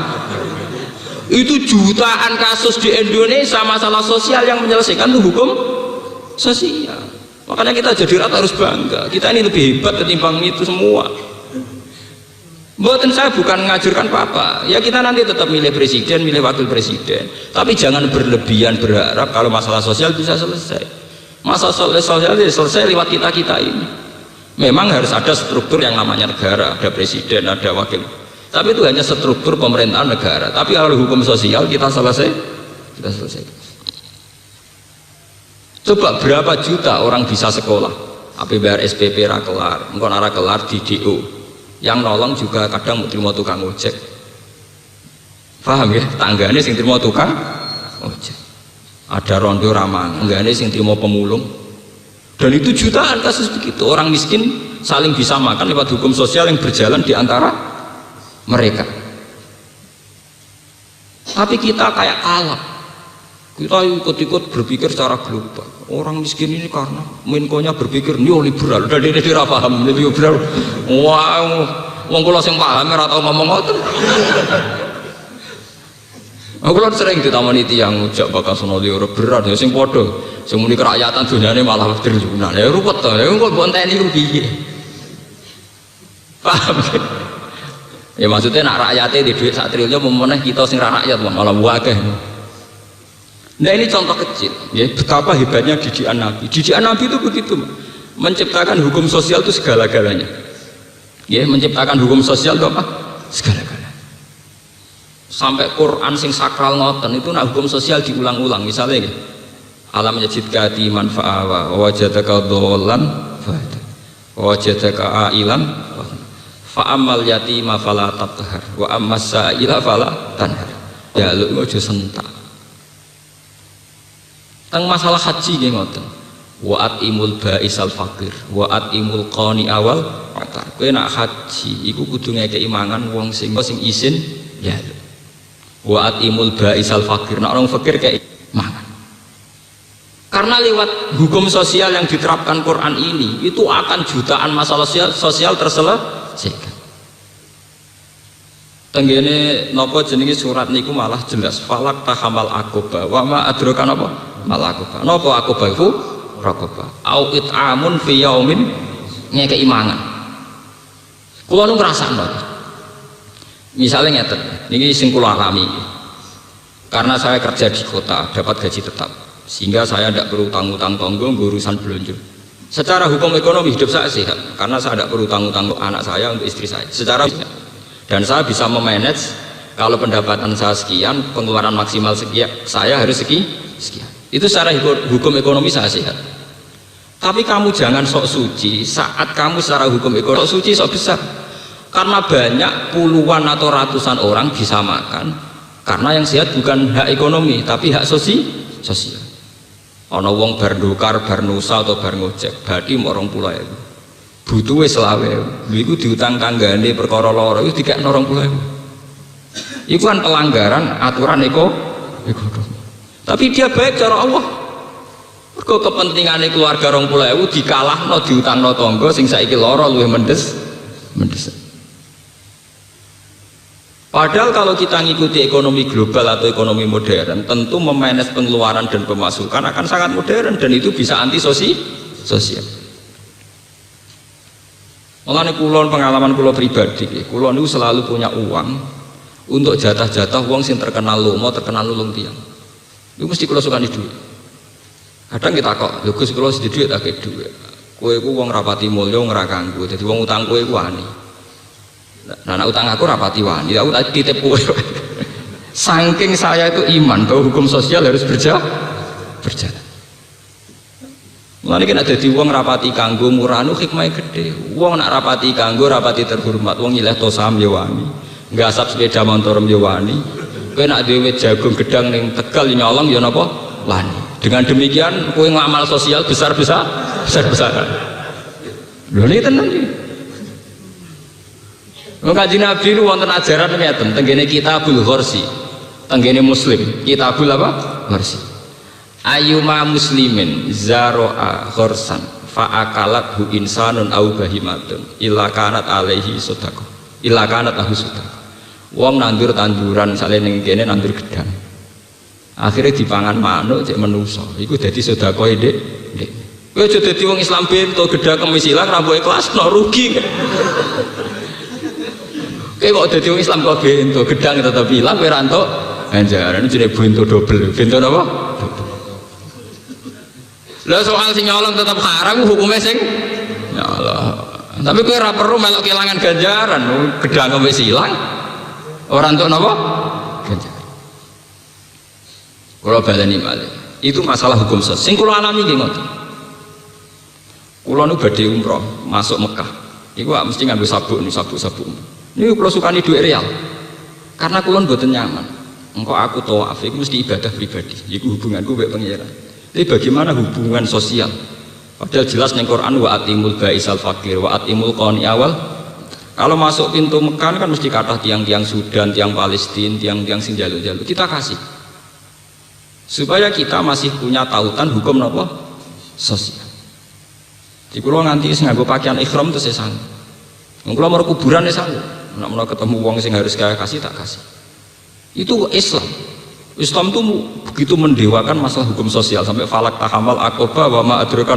Itu jutaan kasus di Indonesia masalah sosial yang menyelesaikan itu hukum sosial. Makanya kita jadi rata harus bangga. Kita ini lebih hebat ketimbang itu semua. Buatan saya bukan mengajurkan apa-apa. Ya kita nanti tetap milih presiden, milih wakil presiden. Tapi jangan berlebihan berharap kalau masalah sosial bisa selesai. Masalah sosial selesai lewat kita-kita ini. Memang harus ada struktur yang namanya negara, ada presiden, ada wakil. Tapi itu hanya struktur pemerintahan negara. Tapi kalau hukum sosial kita selesai. Coba berapa juta orang bisa sekolah? Apa bayar SPP ra kelar, engko ora kelar di DO. Yang nolong juga kadang terima tukang ojek. Paham ya? Tanggane sing terima tukang ojek. Ada rondo ramang, tanggane sing terima pemulung. Dan itu jutaan kasus begitu. Orang miskin saling bisa makan lewat hukum sosial yang berjalan di antara mereka. Tapi kita kayak alat. Kita ikut-ikut berpikir secara global. Orang miskin ini karena Menkonya berpikir neoliberal. Dan dia tidak paham neoliberal. Wow, wong kula sing paham ora tau ngomong ngoten. Aku kan sering ditamani tiyang ujak bakal sono berat ya sing padha. Sing muni kerakyatan dunyane malah triliunan. Ya ruwet to. Ya kok mbok enteni ku piye? Paham? Ya maksudnya nak rakyatnya di duit 1 triliun memeneh kita sing ra rakyat malah akeh. Nah ini contoh kecil, ya betapa hebatnya didikan Nabi. Didikan Nabi itu begitu, menciptakan hukum sosial itu segala-galanya. Ya menciptakan hukum sosial itu apa? Segala-galanya. Sampai Quran sing sakral ngoten itu nak hukum sosial diulang-ulang. Misalnya, ya, alam yajidka yatiman fa'awa, wajadaka dholan fa'ada, wajadaka ailan fa'amal yatima fala tabtahar, wa ammas sa'ila fala tanhar. Ya lu aja sentak. Teng masalah haji nggih ngoten. Wa atimul ba'isal faqir, wa atimul qani awal atar. Kowe nak haji iku kudu ngekeki mangan wong sing isin ya. Wa atimul ba'isal faqir, nak orang fakir kayak mangan. Karena lewat hukum sosial yang diterapkan Quran ini itu akan jutaan masalah sosial terselesaikan. Tenggene napa jenenge surat niku malah jelas falak tahamal aqaba wa ma adraka napa mal aqaba napa aqaba iku raqaba au it'amun fi yaumin ngekeki mangan. Kula nu ngrasakno misalnya ngeten niki sing kula alami karena saya kerja di kota dapat gaji tetap sehingga saya tidak perlu utang-utang tonggo urusan belanja. Secara hukum ekonomi hidup saya sehat karena saya tidak perlu utang-utang anak saya untuk istri saya secara dan saya bisa memanage kalau pendapatan saya sekian pengeluaran maksimal sekian saya harus sekian itu secara hukum ekonomi saya sehat. Tapi kamu jangan sok suci saat kamu secara hukum ekonomi sok suci sok besar karena banyak puluhan atau ratusan orang bisa makan karena yang sehat bukan hak ekonomi tapi hak sosial. Ana wong bar ndokar bar nusa atau bar ngojek badhe mok 20.000 butuh wis selawe iku diutang tanggane perkara loro wis dikekno 20.000. Iku kan pelanggaran aturan ekonomi. Tapi dia baik cara Allah. Mergo kepentingane keluarga 20.000 dikalahno diutangno tangga sing saiki lara luwih mendes. Padahal kalau kita ngikuti ekonomi global atau ekonomi modern, tentu memanage pengeluaran dan pemasukan akan sangat modern dan itu bisa anti sosial. Mulane kula pengalaman kula pribadi, kula niku selalu punya uang untuk jatah-jatah uang sing terkenal lomo, terkenal nulung tiyang. Iku mesti kula sukani dhuwit. Kadang kita kok, lho Gus kula sedhi dhuwit akeh dhuwit. Kowe iku wong rapati mulya ora kanggo, dadi wong utang kowe iku wani. Nah, utang aku rapati wani, aku tak titip kowe. Saking saya itu iman bahwa hukum sosial harus berjalan. Mulane nek dadi wong rapati kanggo muranu hikmahe gede. Wong nak rapati kanggo rapati terhormat, wong nyileh tosam ya wani. Nggasap sepeda motor ya wani. Kowe nak dhewe jagung gedang ning Tegal nyolong ya napa? Wani. Dengan demikian kowe ngamal sosial besar-besaran. Lho niki tenan iki. Kanjeng Nabi itu wonten ajaran ngeten tenggene Kitabul Ghorsi, tenggene Muslim, Kitabul apa? Ghorsi. Ayyuma muslimin zaro'a ghorsan fa'akalathu insanun au bahimatun illa kanat alaihi sedekah. Illa kanat lahu sedekah. Wong nandur tanduran misale ning kene nandur gedang. Akhirnya dipangan manuk cek menungso. Iku dadi sedekah Dik. Kowe aja dadi wong Islam bento gedang kemis ilang ra mbok ikhlas no rugi. Kowe kok dadi wong Islam kok bento gedang tetep ilang kowe ra entuk ganjaran jenenge bento dobel. Bento napa? Lah soal sing nyolong tetap haram hukumnya sing nyolong. Tapi kowe ora perlu melok kelangan ganjaran, gedang wis ilang. Ora entuk napa? Ganjaran. Kula baleni malih. Itu masalah hukum sosial. Sing kula alami nggih ngoten. Kula nu badhe umroh masuk Mekah. Iku mesti nganggo sabuk nih, sabuk-sabuk. Niku kula sukani dhuwit real. Karena kula mboten nyaman. Engko aku tawaf iku mesti ibadah pribadi. Iku hubunganku mbek pangeran. Tapi bagaimana hubungan sosial? Padahal jelas ning Quran wa atimul baisal fakir wa atimul qani awal. Kalau masuk pintu Mekah kan mesti kata tiang-tiang Sudan, tiang Palestina, tiang-tiang sing jaluk-jaluk. Kita kasih. Supaya kita masih punya tautan hukum napa? Sosial. Di kula nganti sing nganggo pakaian ihram terus saya sanggup. Wong kula mau kuburan ya sanggup. Nek menawa ketemu wong sing harus kaya kasih tak kasih. Itu Islam. Islam itu begitu mendewakan masalah hukum sosial sampai falak tahamal akobah wa ma adraka.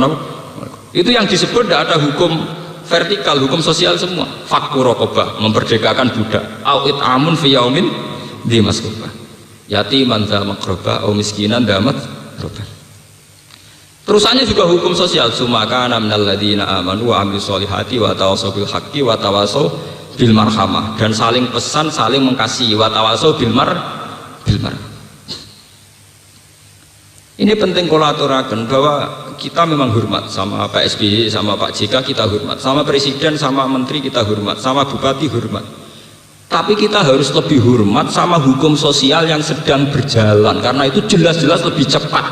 Itu yang disebut tidak ada hukum vertikal, hukum sosial semua. Fakku rokobah, memperdekakan budak. Awit amun fi yaumin di maskobah. Yatiman dha makrobah, au miskinan damat robah. Terusannya juga hukum sosial. Sumakana minal ladina amanu wa amilus solihati wa tawassaw bil haqqi wa tawassaw bil marhamah, dan saling pesan, saling mengasihi, wa tawassaw bil marhamah. Ini penting kalau aturakan bahwa kita memang hormat sama Pak SBY, sama Pak JK kita hormat, sama Presiden, sama Menteri kita hormat, sama Bupati hormat. Tapi kita harus lebih hormat sama hukum sosial yang sedang berjalan, karena itu jelas-jelas lebih cepat,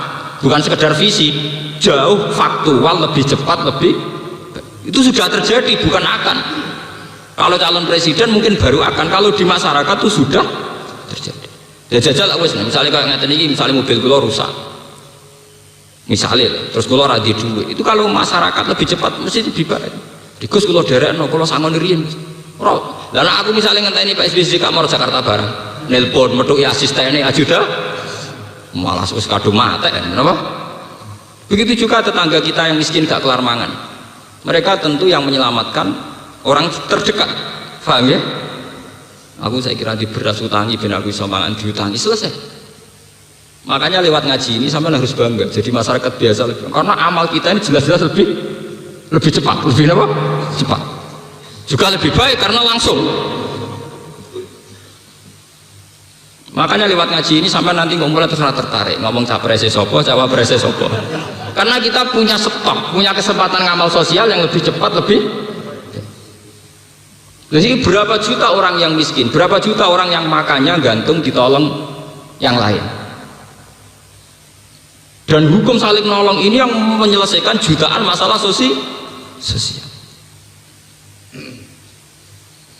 bukan sekedar visi, jauh faktual, lebih cepat, lebih itu sudah terjadi, bukan akan. Kalau calon presiden mungkin baru akan, kalau di masyarakat itu sudah terjadi. Ya jajal wis, misalnya kayak ngeten iki, misalnya mobil kula rusak. Misalnya, terus kula ra di duwe. Itu kalau masyarakat lebih cepat mesti dibaik. Digus kula derekno, kula sangon riyen. Ora. Lah nek aku misalnya ngenteni Pak SBY Kamar Jakarta Barang, nelpon metuki asistene ajuda malah wis kadung matek, napa? Begitu juga tetangga kita yang miskin gak kelar mangan. Mereka tentu yang menyelamatkan orang terdekat. Paham ya? Aku saya kira di beras utangi ben aku iso mangan diutangi selesai. Makanya lewat ngaji ini sampai harus bangga jadi masyarakat biasa lebih, karena amal kita ini jelas-jelas lebih cepat, lebih apa? Cepat. Juga lebih baik karena langsung. Makanya lewat ngaji ini sampai nanti ngomong tertarik ngomong capres sopo, cawapres sopo. Karena kita punya stok, punya kesempatan ngamal sosial yang lebih cepat, lebih. Jadi berapa juta orang yang miskin, berapa juta orang yang makannya gantung ditolong yang lain. Dan hukum saling nolong ini yang menyelesaikan jutaan masalah sosial.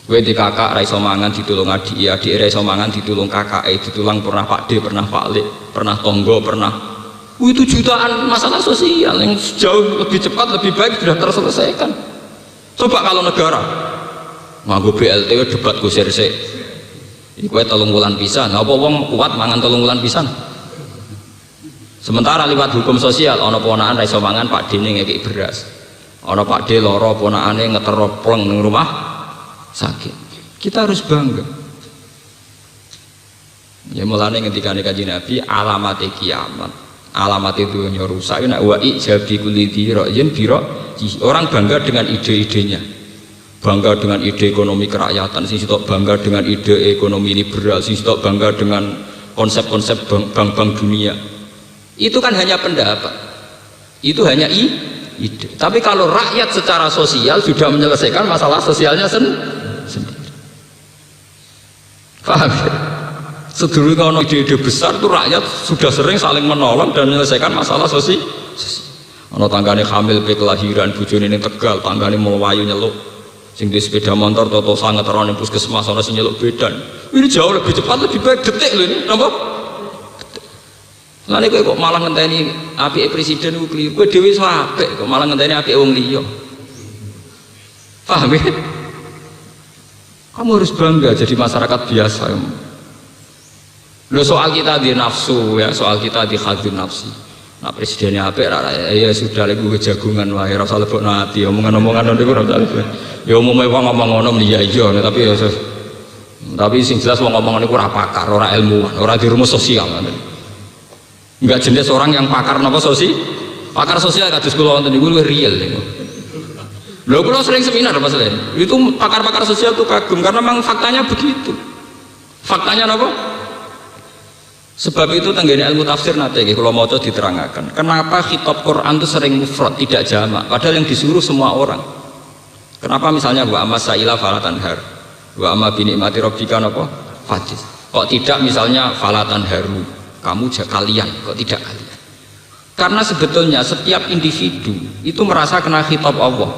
Gue di kakak raiso mangan ditulung adik raiso mangan ditulung kakak, ditulung pernah Pak D, pernah Pak Lek, pernah tonggo, pernah. Itu jutaan masalah sosial yang jauh lebih cepat, lebih baik sudah terselesaikan. Coba kalau negara nganggo BLT debat kusir sik. Iku 3 wulan pisan. Apa wong kuat mangan 3 wulan pisan? Sementara lewat hukum sosial, ono ponaan raiso mangan Pak D ngekek beras, ono Pak D loro ponakane ngeteropleng ning rumah sakit. Kita harus bangga. Ya mulane ngendikane Kanjeng Nabi alamat kiamat, alamat itu rusak. Nek wa ijabi kulli dira'yin biro, orang bangga dengan ide-idenya, bangga dengan ide ekonomi kerakyatan, sing sitok bangga dengan ide ekonomi liberal, sing sitok bangga dengan konsep-konsep bank-bank dunia. Itu kan hanya pendapat, itu hanya ide. Tapi kalau rakyat secara sosial sudah menyelesaikan masalah sosialnya sendiri. Paham ya? Sedulur kalau ide-ide besar itu rakyat sudah sering saling menolong dan menyelesaikan masalah sosial. Ono tanggane hamil pe kelahiran bojone ning Tegal, tanggane mlayu nyeluk. Sing di sepeda motor toto sangat terone puskesmas ana sing nyeluk bedan. Ini jauh lebih cepat, lebih baik, detik lho ini. Napa? Lah nek kok malah ngenteni apike presiden ku kliru. Kowe dhewe iso apik kok malah ngenteni apike wong liya. Paham ya? Kamu harus bangga jadi masyarakat biasa. Loh, soal kita di nafsu ya, soal kita di khadun nafsi. Nah presidennya apik ya sudah lagi gue jagungan wae ora usah lebokno ati omongan-omongan niku ora usah. Ya umume wong ngomong ngono iya tapi ya tapi sing jelas wong ngomong niku ora pakar, ora ilmuwan, ora di rumus sosial. Enggak jenis orang yang pakar napa sosial. Pakar sosial kados kula wonten niku luwih real niku. Lho kula sering seminar Mas Len. Itu pakar-pakar sosial tuh kagum karena memang faktanya begitu. Faktanya napa? Sebab itu tenggene ilmu tafsir nate kalau mau diterangkan kenapa khitab Quran itu sering mufrad tidak jamak padahal yang disuruh semua orang. Kenapa misalnya wa amma sa'ila falatan har wa amma bi nikmati rabbika napa fadis. Kok tidak misalnya falatan haru kamu kalian kok tidak kalian. Karena sebetulnya setiap individu itu merasa kena khitab Allah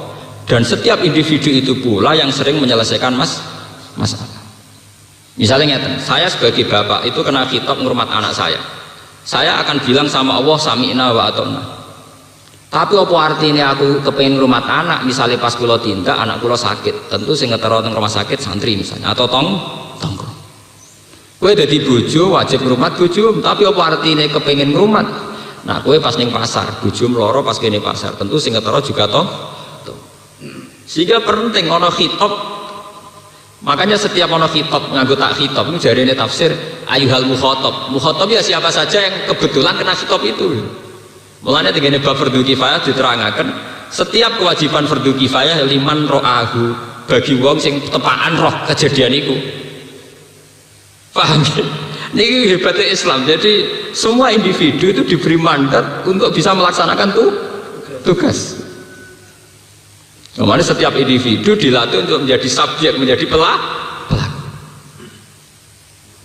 dan setiap individu itu pula yang sering menyelesaikan masalah. Misalnya saya sebagai bapak itu kena khitab ngurmat anak saya akan bilang sama Allah sami'na wa ata'na. Tapi apa artinya aku kepengen ngurmat anak misalnya pas kula tindak anak kula sakit tentu sing ngetero teng rumah sakit santri misalnya atau tongkrong kowe dadi bojo wajib ngurmat bojo tapi apa artinya kepengen ngurmat nah kowe pas ning pasar bojo mloro pas kene pasar tentu sing ngetero juga sehingga penting ana khitab. Makanya setiap ono khitab nganggo tak khitab itu jarine tafsir ayuhal mukhatab ya siapa saja yang kebetulan kena khitab itu. Mulanya dengan bab fardhu kifayah diterangkan setiap kewajiban fardhu kifayah liman ro'ahu bagi wong sing tepaan roh kejadian itu. Paham ya? Ini hebatnya Islam. Jadi semua individu itu diberi mandat untuk bisa melaksanakan tugas. Kemarin setiap individu dilatih untuk menjadi subjek, menjadi pelaku.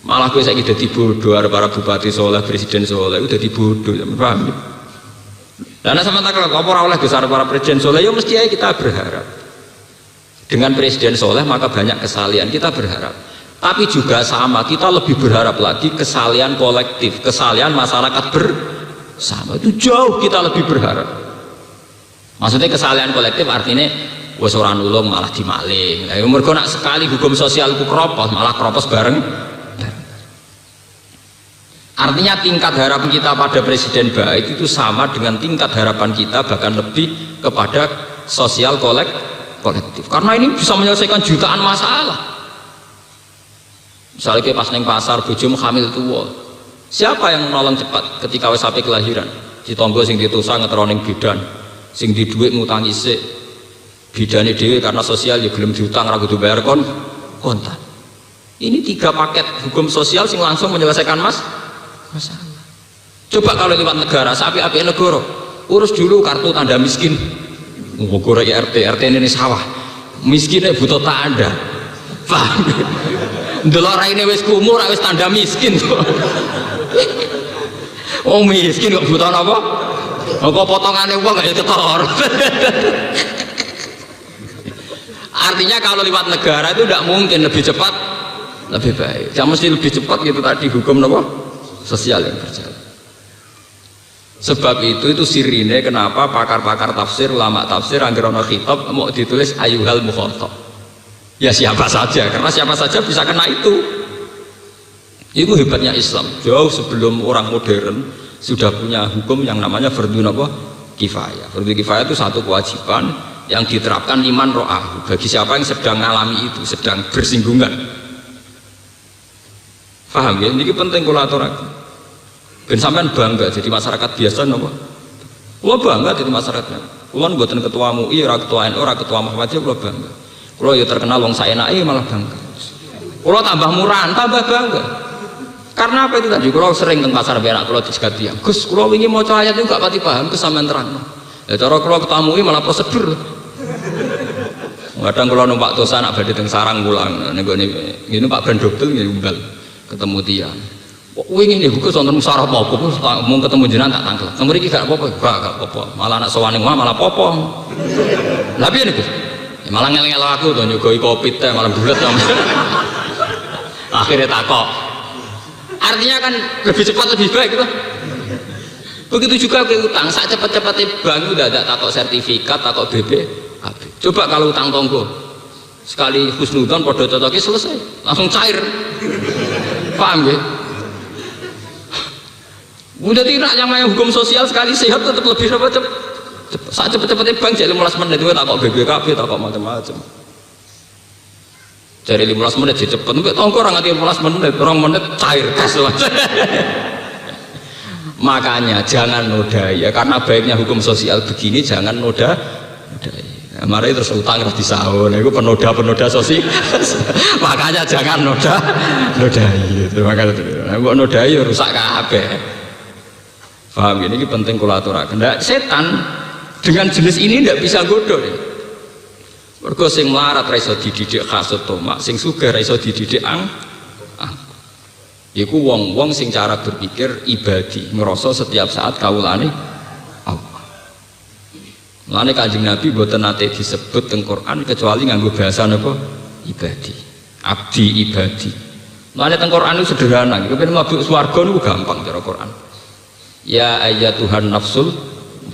Malah gue saiki dadi bodoh para bupati soleh, presiden soleh, udah dibodoh, paham? Karena sama tak apa ora oleh besar para presiden soleh, ya mesti aja kita berharap. Dengan presiden soleh maka banyak kesalahan kita berharap. Tapi juga sama kita lebih berharap lagi kesalahan kolektif, kesalahan masyarakat bersama itu jauh kita lebih berharap. Maksudnya kesalahan kolektif artinya wis ora nulung malah dimaling. Lah mergo nak sekali hukum sosial ku kropos malah kropos bareng. Artinya tingkat harapan kita pada presiden baik itu sama dengan tingkat harapan kita bahkan lebih kepada sosial kolektif. Karena ini bisa menyelesaikan jutaan masalah. Misalnya kayak pas neng pasar bojomu hamil tua. Siapa yang menolong cepat ketika wis sampai kelahiran? Ditonggo sing ditusa ngeteroning bidan. Sing di duit ngutangi sik bidane dhewe karena sosial ya gelem diutang ra kudu bayar kontan. Ini 3 paket hukum sosial sing langsung menyelesaikan masalah. Coba kalau lewat negara, sapi-api negara urus dulu kartu tanda miskin. Ngukur RT ini sawah. Miskinnya butuh tanda. Paham? Ndelok raine wis kumur, wis tanda miskin. Oh miskin kok butuh apa? Kok potongannya uang gak ketor. Artinya kalau lewat negara itu tidak mungkin lebih cepat, lebih baik. Yang mesti lebih cepat gitu tadi hukum apa? Sosial yang berjalan. Sebab itu sirine kenapa pakar-pakar tafsir, ulama tafsir anggar ana khitab mau ditulis ayuhal mukhatab. Ya siapa saja, karena siapa saja bisa kena itu. Itu hebatnya Islam. Jauh sebelum orang modern sudah punya hukum yang namanya fardhu kifayah. Fardhu kifayah itu satu kewajiban yang diterapkan liman ro'ahu bagi siapa yang sedang mengalami itu, sedang bersinggungan. Paham ya? Ini penting kalau aturaken. Ben sampean bangga jadi masyarakat biasa napa? Kula bangga jadi masyarakat. Kula mboten ketua MUI, ora ketua NU, ora ketua Muhammadiyah, kula bangga. Kula ya terkenal wong saenake malah bangga. Kula tambah murahan, tambah bangga. Karena apa itu tadi? Kalau sering teng pasar berak kalau dicegat tiang. Gus, kalau ingin mau ayat itu gak pati paham, Gus sampean terang. Ya cara kalau ketamui malah prosedur. Kadang kalau numpak tosa nak badhe teng sarang pulang. Ini Pak Ben Dokter ngumbal ketemu tiang. Kok wingi niku Gus wonten musyawarah apa-apa, mau ketemu jenengan tak tangkel. Nomor iki gak apa-apa, gak apa-apa. Malah anak sowan ning malah apa-apa. Lah piye niku? Malah ngel-ngel aku tuh nyugoi kopi teh malah bulet sama. Akhirnya takok. Artinya kan lebih cepat lebih baik gitu. Begitu juga ke utang, saat cepat-cepatnya bank udah ada takok sertifikat, takok BPKB. Coba kalau utang tonggo sekali husnudzon podo cocoknya selesai, langsung cair. Paham ya? Udah tidak yang namanya hukum sosial sekali sehat tetap lebih cepat. Saat cepet-cepetnya bank jadi 15 menit itu takok BPKB, takok macam-macam. Jadi 15 menit cepet, tapi tongko orang ngerti 15 menit, orang menit cair gas. Makanya jangan nodai ya, karena baiknya hukum sosial begini jangan nodai. Mari terus utang harus disahun, itu penoda sosial. Makanya jangan nodai. Itu makanya kok nodai ya rusak kabeh. Paham ini penting kula aturaken. Setan dengan jenis ini tidak bisa godho. Mergo sing melarat ra iso dididik kasut tomak, sing sugih ra iso dididik iku wong-wong sing cara berpikir ibadi, ngerasa setiap saat kawulane Allah. Mulane Kanjeng Nabi mboten nate disebut teng Quran kecuali nganggo bahasa napa? Ibadi. Abdi ibadi. Mulane teng Quran itu sederhana, kepen mlebu swarga niku gampang cara Quran. Ya ayyatuhan nafsul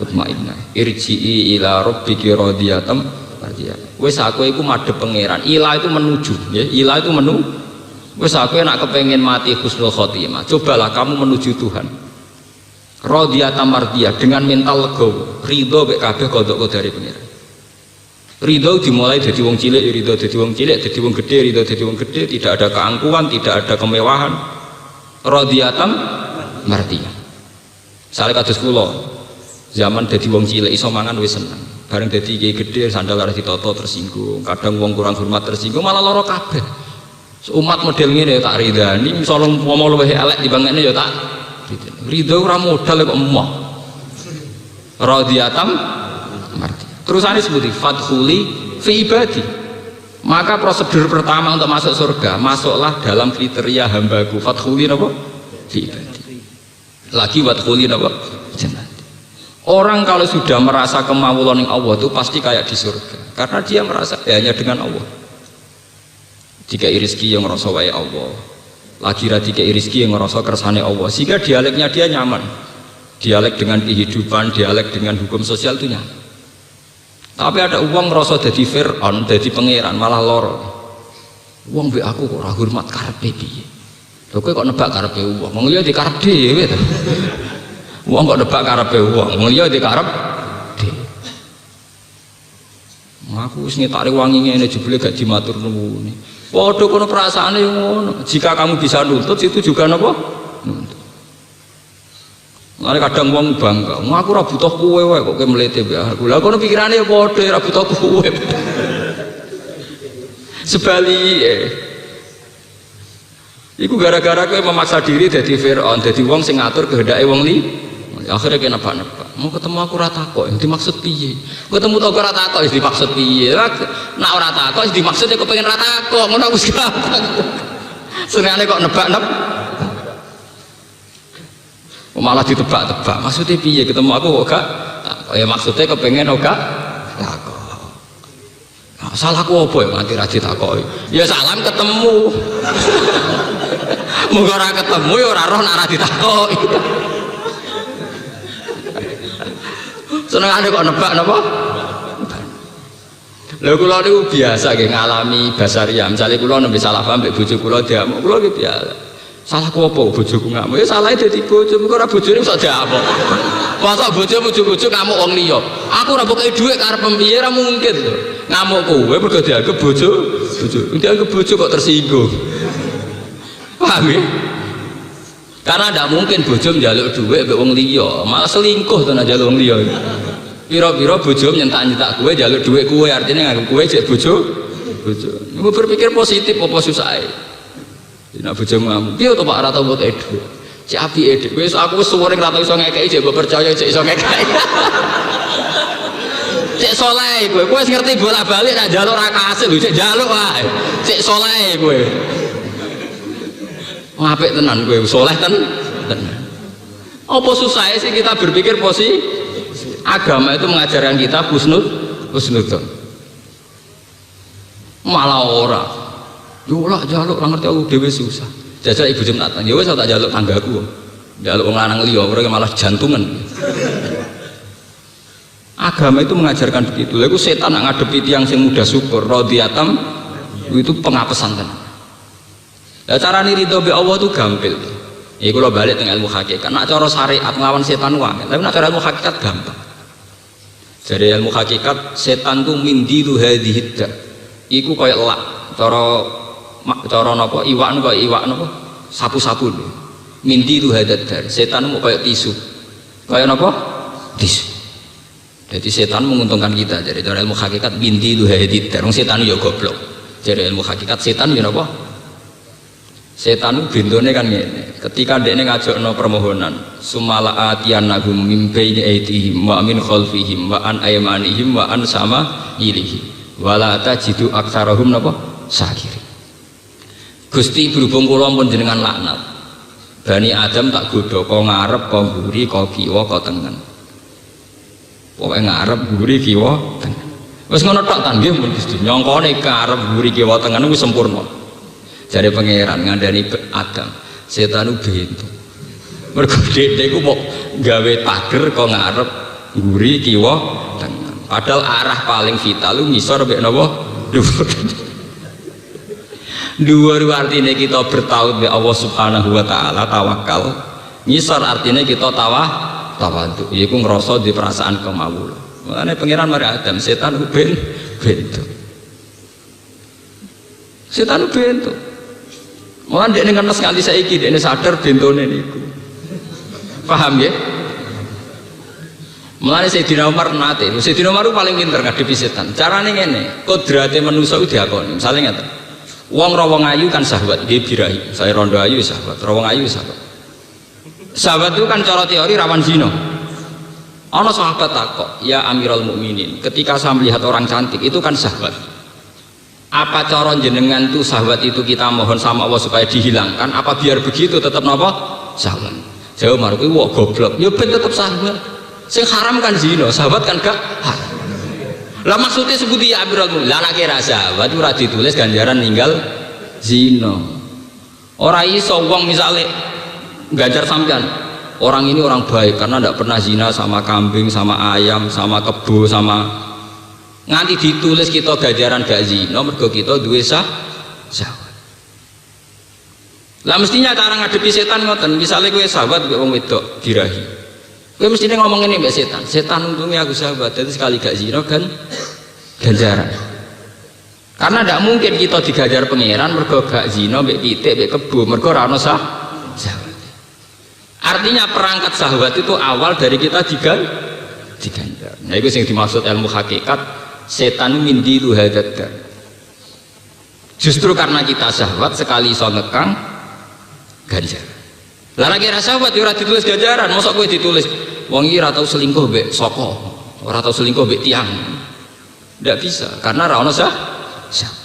mutmainnah, irji'i ila rabbiki radiyatan mardiyah. Wis aku iku madhep pangeran. Ila itu menuju, ya. Ila itu wis aku nak kepengen mati husnul khotimah, cobalah kamu menuju Tuhan radiyatan mardiyah dengan mental legowo, ridho mek kabeh kodok dari pangeran. Ridho dimulai dari wong cilik, ridho dari wong cilik, dari wong gede, ridho dari wong gede, tidak ada keangkuhan, tidak ada kemewahan. Radiyatan mardiyah. Sale kados kula zaman dadi wong cilik iso mangan wis seneng, bareng dadi kiai gede sandal arep ditata tersinggung, kadang wong kurang hormat tersinggung malah lara kabeh. Umat model ngene tak ridani, misalnya mau luwih elek dibangane ya tak ridho ora modal kok emoh. Radiyatan marti. Terusane sebuti fadkhuli fi ibadi. Maka prosedur pertama untuk masuk surga, masuklah dalam kriteria hambaku. Fadkhuli napa? Fi ibadi. Lagi wadkhuli napa? Jannah. Orang kalau sudah merasa kemawulan yang Allah itu pasti kayak di surga, karena dia merasa hanya dengan Allah. Jika rezeki yang ngerasa wae Allah, lagi radika rezeki yang ngerasa kersane Allah, sehingga dialeknya dia nyaman. Dialek dengan kehidupan, dialek dengan hukum sosial itu nyaman. Tapi ada uang ngerasa jadi Fir'aun, jadi pangeran malah loro. Uang be aku kok ora hormat karepe piye? Lho kowe kok nebak karepe uang? Wong liya dikarep dhewe to. Uang kok nebak karepe uang? Wong liya dikarep dhewe. Aku wis ngetake wangi ngene jebule gak dimatur nuwun. Waduh kono perasaane ngono. Jika kamu bisa nuntut itu juga napa? Nuntut. Mane kadang wong bangga, aku ora butuh kowe wae kok kowe mlete mbek aku. Lah kono pikirane ya padha ora butuh kowe. Sebalike. Iku gara-gara kowe memaksa diri dadi Fir'aun, dadi wong sing ngatur kehendake wong li. Akhirnya kena nebak-nebak. Mau ketemu aku ora takok, yang dimaksud piye? Ketemu tau ora takok, yang dimaksud piye? Nak ora takok, yang dimaksud ya kepengen ora takok, ngono wis gampang. Senengane kok nebak-nebak. Malah ditebak-tebak. Maksudnya piye? Ketemu aku kok gak takok. Ya maksudnya kepengen kok gak takok. Nah, salahku apa ya nganti ra ditakoki? Ya salam ketemu. Mung ora ketemu ya ora roh nek ora ditakoki. Senengane kok nebak napa? Lha kula niku biasa nggih ngalami basaria. Misale kula nembe salah paham mbek bojo kula diamuk, kula nggih biasa. Salahku apa bojoku ngamuk? Ya salahe dadi bojo, kok ora bojone iso diamuk. Masa bojo ngamuk wong liya. Aku ora pokoke dhuwit karep piye ora mungkin lho. Ngamuk kowe mergo dianggep bojo. Dianggep bojo kok tersinggung. Paham ya? Karena tidak mungkin bojo njaluk dhuwit mbek wong liya, malah selingkuh to nek njaluk wong liya. Pira-pira bojo nyentak-nyentak kowe njaluk dhuwit kowe, artinya nganggep kowe jek bojo. Mau berpikir positif apa susahe. Nek bojo ngamuk, piye to Pak ora tau mbok dhuwit. Cek apike dhek. Wis aku wis suwering ra tau iso ngekeki jek mbok percaya jek iso ngekeki. Cek saleh kowe, kowe wis ngerti bolak-balik nek njaluk ra kasil lho, cek njaluk wae. Cek saleh kowe. Apik tenan kowe, saleh tenan. Apa susahnya sih kita berpikir positif? Agama itu mengajarkan kita husnudzon. Malah ora. Yo lah jaluk ora ngerti aku dhewe susah. Jajal ibu jem tak. Ya wis tak jaluk tanggaku. Jaluk wong lanang liya ora malah jantungan. Agama itu mengajarkan begitu. Lalu setan nak ngadepi tiang sing mudah syukur, rodiatam itu pengapesan tenan. Lah cara ridho be Allah itu gampil. Iku lho balik teng ilmu hakikat. Nak cara syariat nglawan setan wae, tapi nak cara ilmu hakikat gampang. Jadi ilmu hakikat setan tuh mindilu hadhihi da. Iku kaya elak. Cara napa iwak kaya iwak napa? Sapu-sapu lho. Mindilu hadad. Setan mau kaya tisu. Kaya napa? Tisu. Jadi setan menguntungkan kita. Jadi cara ilmu hakikat mindilu hadhihi da. Wong setan yo goblok. Jadi ilmu hakikat setan yo napa? Setan itu bintone kan ngene. Ketika dekne ngajakno permohonan, sumala atiyanahum min baini aydihim wa min khalfihim wa an aymanihim wa an samailihim wala tajidu aktsarahum napa syakir. Gusti berhubung kula pun jenengan laknat. Bani Adam tak godho kok ngarep kok mburi kok kiwa kok tengen. Pokoke ngarep mburi kiwa tengen. Wis ngono tok ta nggih mun Gusti. Nyongkone karep mburi kiwa tengen wis sempurna. Jadi pangeran ngandani Adam, setan itu bento. Mergo dhek ku mau gawe pager kok ngarep nguri kiwa tengen. Padahal arah paling vital lu ngisor mek napa? Dhuwur. Dhuwur artine kita bertaut be Allah Subhanahu wa taala, tawakal. Ngisor artinya kita tawadhu. Iku ngrasa di perasaan kemawula. Makane pangeran mari Adam, setan ku bento. Setan ku bento. Mulai dia dengan sekali saiki dia sadar bentone niku. Paham ya? Mulai Sayyidina Umar nate. Sayyidina Umar paling pinter ngadepi setan. Carane ngene, kodrate manusa itu diakoni. Misale ngeten. Wong ra wong ayu kan syahwat, nggih birahi. Saya rondo ayu syahwat, ra wong ayu syahwat. Syahwat itu kan cara teori rawan zina. Ana sahabat takok, "Ya Amirul Mukminin, ketika saya melihat orang cantik itu kan syahwat. Apa cara jenengan tuh syahwat itu kita mohon sama Allah supaya dihilangkan? Apa biar begitu tetap napa? Syahwat." Jawab Umar kuwi wong goblok. Ya ben tetep syahwat. Sing haram kan zina, syahwat kan gak haram. Lah maksudnya sebuti ya Amirul, lah nek ra syahwat ora ditulis ganjaran ninggal zina. Ora iso wong misale ganjar sampean. Orang ini orang baik karena tidak pernah zina sama kambing, sama ayam, sama kebo, sama nganti ditulis kita ganjaran gak zina mergo kita duwe syahwat. Lah mestinya cara ngadepi setan ngoten, misalnya kowe sahabat mbek wong wedok dirahi. Kowe mestine ngomong ngene mbek setan. Setan untungnya aku sahabat, jadi sekali gak zina kan ganjaran. Karena tidak mungkin kita digajar pangeran mergo gak zina mbek pitik mbek kebo, mergo ora ono syahwat. Artinya perangkat syahwat itu awal dari kita diganjar. Nah itu yang dimaksud ilmu hakikat. Setan mindilu hadad. Justru karena kita syahwat sekali iso ngekang ganjar. Lah nek ora syahwat ora ditulis ganjaran, mosok kowe ditulis wong iki ora tau selingkuh mbek saka, ora tau selingkuh mbek tiang. Ndak bisa karena ora ono syahwat.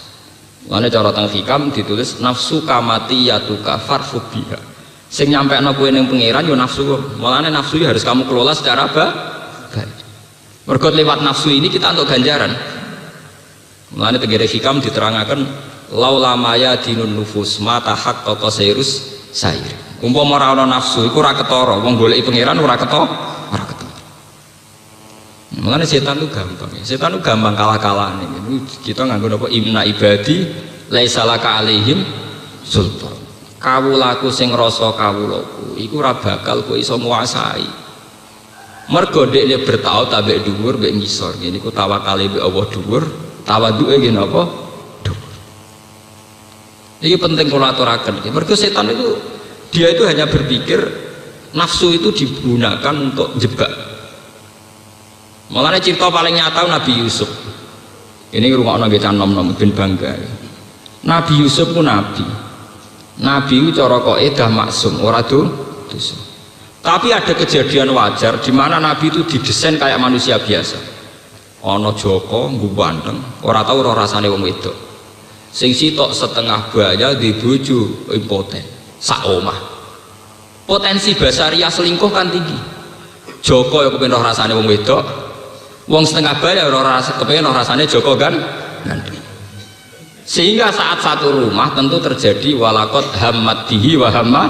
Mane cara teng hikam ditulis nafsu kamati yatuka farfu biha. Sing nyampekno kowe ning pangeran yo nafsu. Mulane nafsu harus kamu kelola secara baik. Mergo lewat nafsu ini kita untuk ganjaran. Mulane tegere hikam diterangkan laula maya dinun nufus mata haqqaqa sairus sair. Umpama ora ana nafsu iku ora ketara, wong goleki pangeran ora ketara. Mulane setan itu gampang. Setan itu gampang kalah-kalahan iki. Kita nganggo apa inna ibadi laisa laka alaihim sultan. Kawulaku sing rasa kawulaku iku ora bakal kowe iso nguasai. Mergo dekne bertaut ambek dhuwur mbek ngisor. Ngene iku tawakale mbek Allah dhuwur, tawaduke nggih napa? Dhuwur. Iki penting kula aturaken. Mergo setan itu dia itu hanya berpikir nafsu itu digunakan untuk jebak. Mulane cerita paling nyata Nabi Yusuf. Ini ngrungokno nggih canom-nom ben bangga. Nabi Yusuf ku nabi. Nabi itu cara kaidah maksum, ora dosa. Tapi ada kejadian wajar di mana Nabi itu didesain kayak manusia biasa. Ana Joko nggo ganteng, ora tau ora rasane wong wedok. Sing sitok setengah baya di bojo impoten, sak omah. Potensi basaria selingkuh kan tinggi. Joko ya kepengin roh rasane wong wedok. Wong setengah baya ora kepengin roh rasane Joko kan ganteng. Sehingga saat satu rumah tentu terjadi walakot hamad bihi wa hamma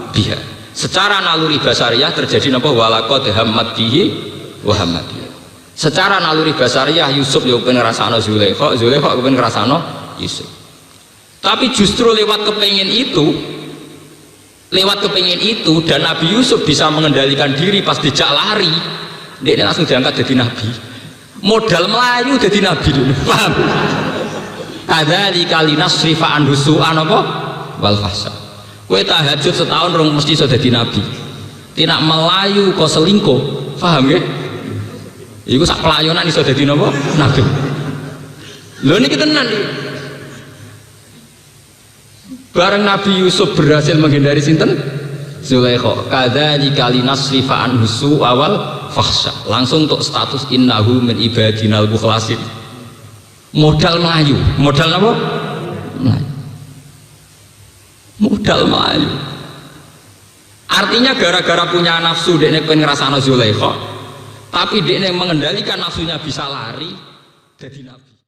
biha. Secara naluri basariyah terjadi apa? Walakot hamad bihi wa hamma biha. Secara naluri basariyah Yusuf yo pengen ngrasakno Zulaikha, Zulaikha pengen ngrasakno Yusuf. Tapi justru lewat kepengin itu dan Nabi Yusuf bisa mengendalikan diri pas dijak lari, dia langsung diangkat jadi Nabi. Modal Melayu jadi Nabi dulu. Paham? Kadzalika linasrifa anhu su'an apa? Wal fahsya. Kowe tahajud setahun rong mesti iso dadi nabi. Tidak Melayu kok selingkuh. Paham nggih? Iku sak pelayonan iso dadi napa? Nabi. Lho niki tenan iki. Bareng Nabi Yusuf berhasil menghindari sinten? Zulaikha. Kadzalika linasrifa anhu su'a wal fahsya. Langsung untuk status innahu min ibadinal mukhlasin. Modal Melayu, modal apa? Melayu. Modal Melayu. Artinya gara-gara punya nafsu dekne pengen ngrasakno Zulaikha, tapi dekne mengendalikan nafsunya bisa lari jadi nabi.